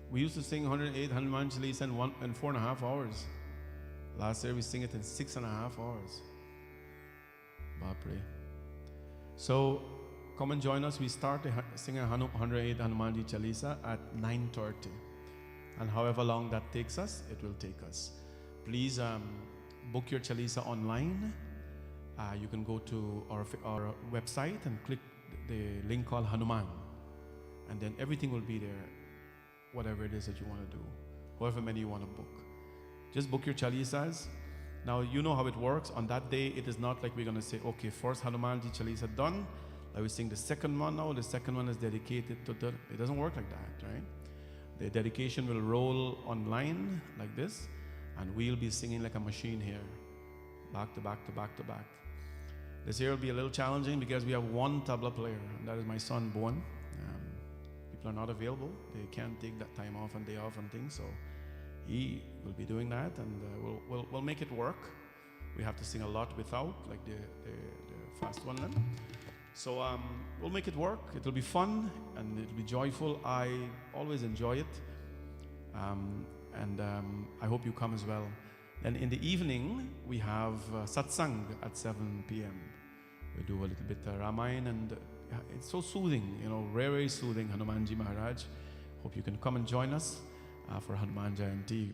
We used to sing 108 Hanuman Chalisa in 4.5 hours. Last year we sing it in 6.5 hours. Bapre. So come and join us. We start singing 108 Hanumanji Chalisa at 9:30. And however long that takes us, it will take us. Please book your Chalisa online. You can go to our website and click the link called Hanuman, and then everything will be there, whatever it is that you want to do, however many you want to book. Just book your Chalisas. Now you know how it works. On that day, it is not like we're going to say, okay, first Hanumanji Chalisa done, now we sing the second one now, the second one is dedicated to the, it doesn't work like that, right? The dedication will roll online like this, and we'll be singing like a machine here, back to back to back to back. This year will be a little challenging because we have one tabla player, and that is my son, Bowen. People are not available. They can't take that time off and day off and things, so he will be doing that, and we'll make it work. We have to sing a lot without, like the fast one then. So we'll make it work. It'll be fun, and it'll be joyful. I always enjoy it, and I hope you come as well. Then in the evening, we have satsang at 7 p.m. We do a little bit Ramayana, and it's so soothing, you know, very, very soothing, Hanumanji Maharaj. Hope you can come and join us for Hanuman Jayanti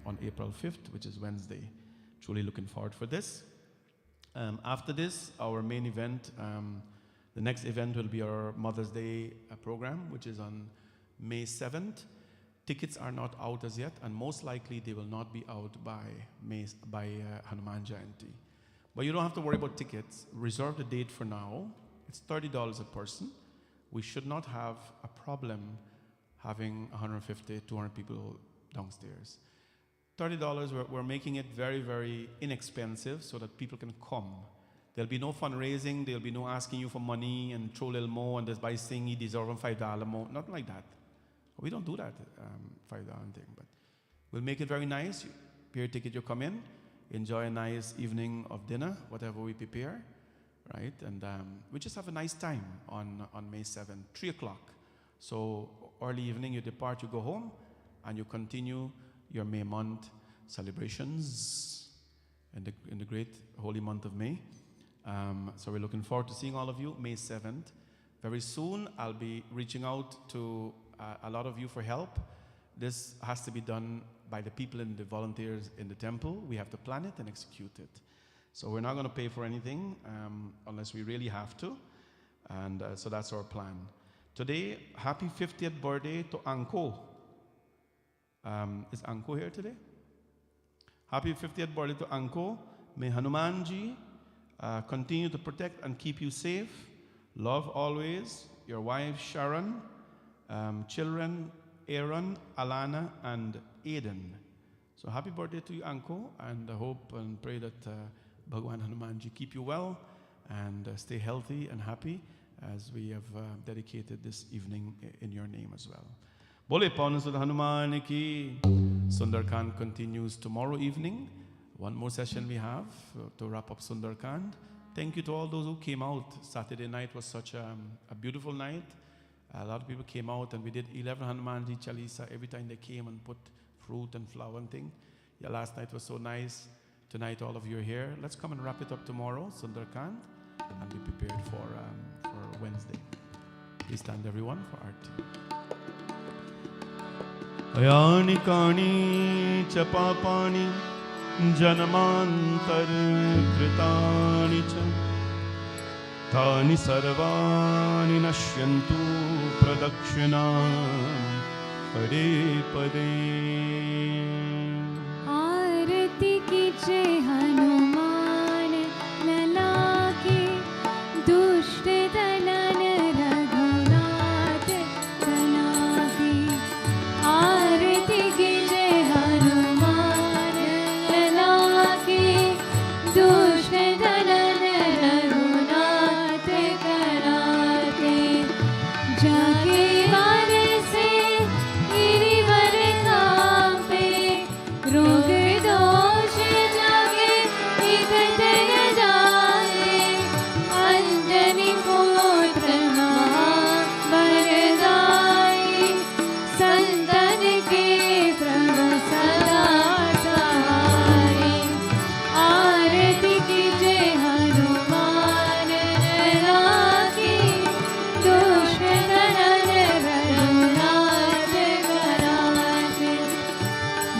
on April 5th, which is Wednesday. Truly looking forward for this. After this, our main event, the next event will be our Mother's Day program, which is on May 7th. Tickets are not out as yet, and most likely they will not be out by Hanuman Jayanti. But you don't have to worry about tickets. Reserve the date for now. It's $30 a person. We should not have a problem having 150, 200 people downstairs. $30, we're making it very, very inexpensive so that people can come. There'll be no fundraising. There'll be no asking you for money and throw a little more and just by saying you deserve $5 more. Nothing like that. We don't do that $5 thing, but we'll make it very nice. Pay your ticket, you come in, enjoy a nice evening of dinner, whatever we prepare, right? And we just have a nice time on May 7th, 3 o'clock. So early evening, you depart, you go home, and you continue your May month celebrations in the great holy month of May. So we're looking forward to seeing all of you May 7th. Very soon, I'll be reaching out to a lot of you for help. This has to be done by the people and the volunteers in the temple. We have to plan it and execute it. So we're not going to pay for anything unless we really have to. And so that's our plan. Today, happy 50th birthday to Anko. Is Anko here today? Happy 50th birthday to Anko. May Hanumanji continue to protect and keep you safe. Love always. Your wife Sharon, children Aaron, Alana, and Aiden. So happy birthday to you, Anko, and I hope and pray that Bhagwan Hanumanji keep you well and stay healthy and happy as we have dedicated this evening in your name as well. Bole Pawan Sudha Hanuman ki. Sundar Kaand continues tomorrow evening. One more session we have to wrap up Sundar Kaand. Thank you to all those who came out. Saturday night was such a beautiful night. A lot of people came out and we did 11 Hanumanji Chalisa every time they came and put fruit and flower and thing. Yeah, last night was so nice. Tonight all of you are here. Let's come and wrap it up tomorrow, Sundar Kaand, and be prepared for Wednesday. Please stand everyone for arti. Ayani kani chapapani janamantar kritani cha tani sarvani nashyantu pradakshina pade pade. आरती कीजे हनुमान लला की दुष्ट दलन रघुनाथ कला की आरती कीजे हनुमान लला की दुष्ट दलन रघुनाथ कला की जाके वारे से गिरिवर कांपे रोग दोष लगे विकट जाए अंजनी पुत्र महाबलदाई संतन के प्रभु सदा सहाय आरती कीजे हनुमान लला की दुष्ट दलन रघुनाथ कराते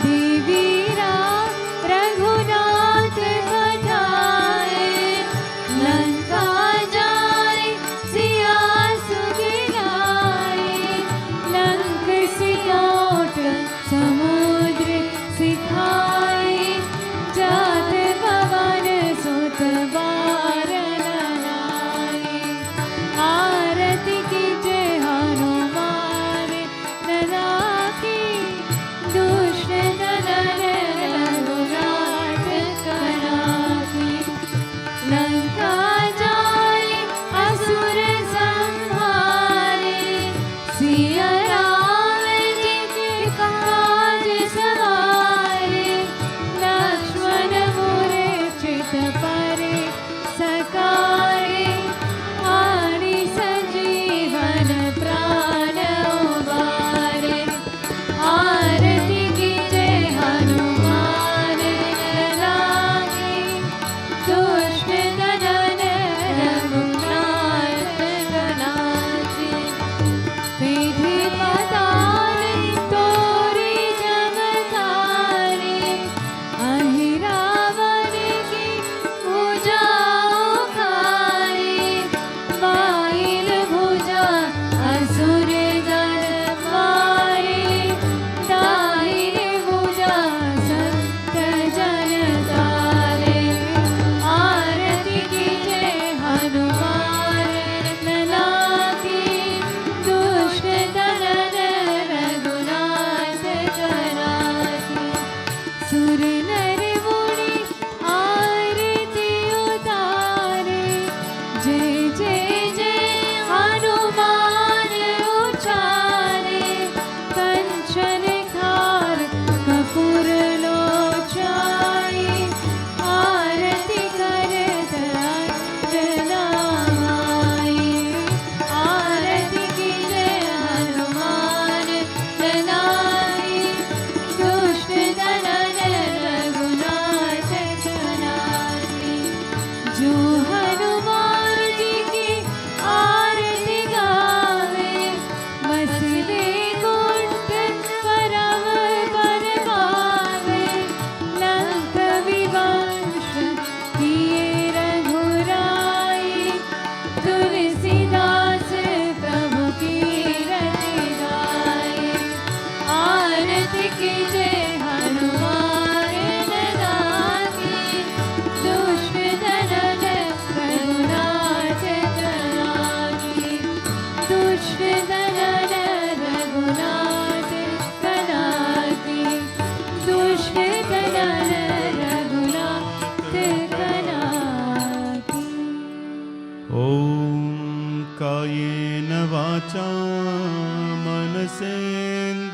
देवी राम रघुनाथ बताए लंका जाए सिया सुख लाए लंक सिया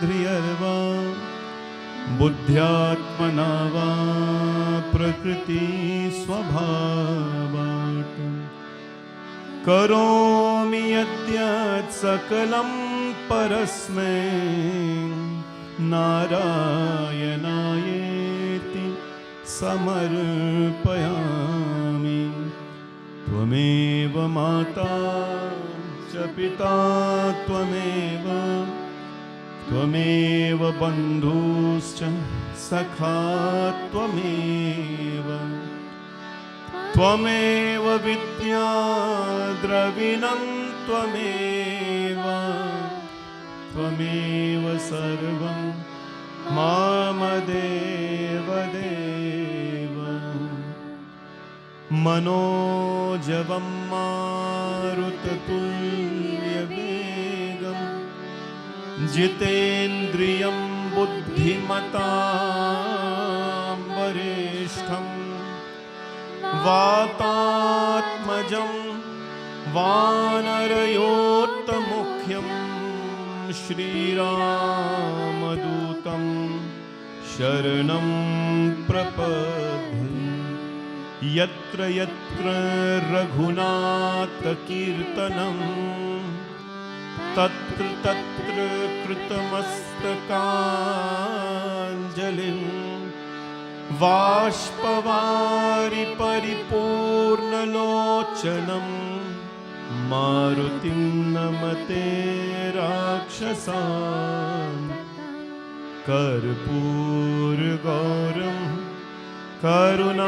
धियर्वा बुद्ध्यात्मना वा प्रकृति स्वभावात् करोमि यद्यत् सकलं परस्मै नारायणायेति समर्पयामि। त्वमेव माता च पिता त्वमेव बन्धुश्च सखा त्वमेव विद्या द्रविणं त्वमेव सर्वं मम देव मनोजवं मारुततुल्यवेगं जितेन्द्रियं बुद्धिमतां वरिष्ठं वातात्मजं वानरयोत्तमुख्यं श्रीरामदूतं शरणं प्रपद्ये। यत्र यत्र रघुनाथकीर्तनं तत्र तत्र कृतमस्तकाञ्जलिं बाष्पवारि परिपूर्णलोचनं मारुतिं नमते राक्षसान्। कर्पूरगौरं करुणावतारं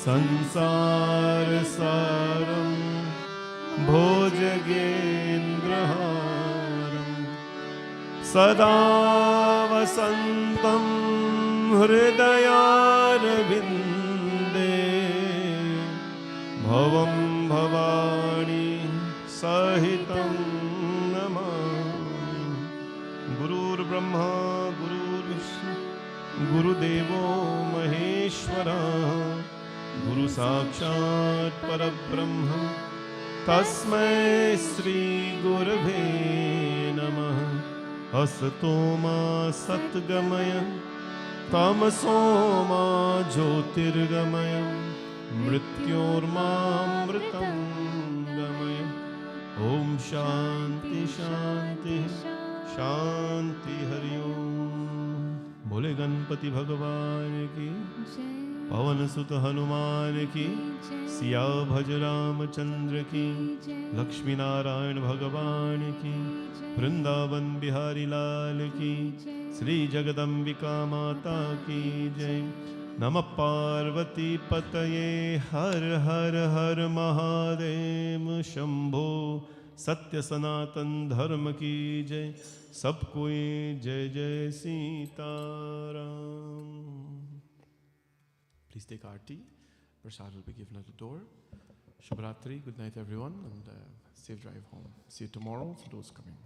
संसारसारं भुजगेन्द्रहारं सदा वसन्तं हृदयारविन्दे भवं भवानी सहितं नमामि। गुरुर्ब्रह्मा गुरुर्विष्णु गुरुदेवो महेश्वरा गुरु साक्षात् परब्रह्म तस्मै श्री गुरवे नमः। असतो मा सद्गमय तमसो मा ज्योतिर्गमय मृत्योर्मामृतं गमय। ओम शांति शांति शांति हरि ओम। बोले गणपति भगवान की, पवन सुत हनुमान की, सिया भज रामचंद्र की, लक्ष्मी नारायण भगवान की, वृंदावन बिहारी लाल की, श्री जगदम्बिका माता की जय। नमः पार्वती पतये हर हर हर महादेव शंभो। सत्य सनातन धर्म की जय। सब कोई जय जय Sitaram. Please take our tea. Prasad will be given at the door. Shubhratri, good night everyone, and safe drive home. See you tomorrow for those coming.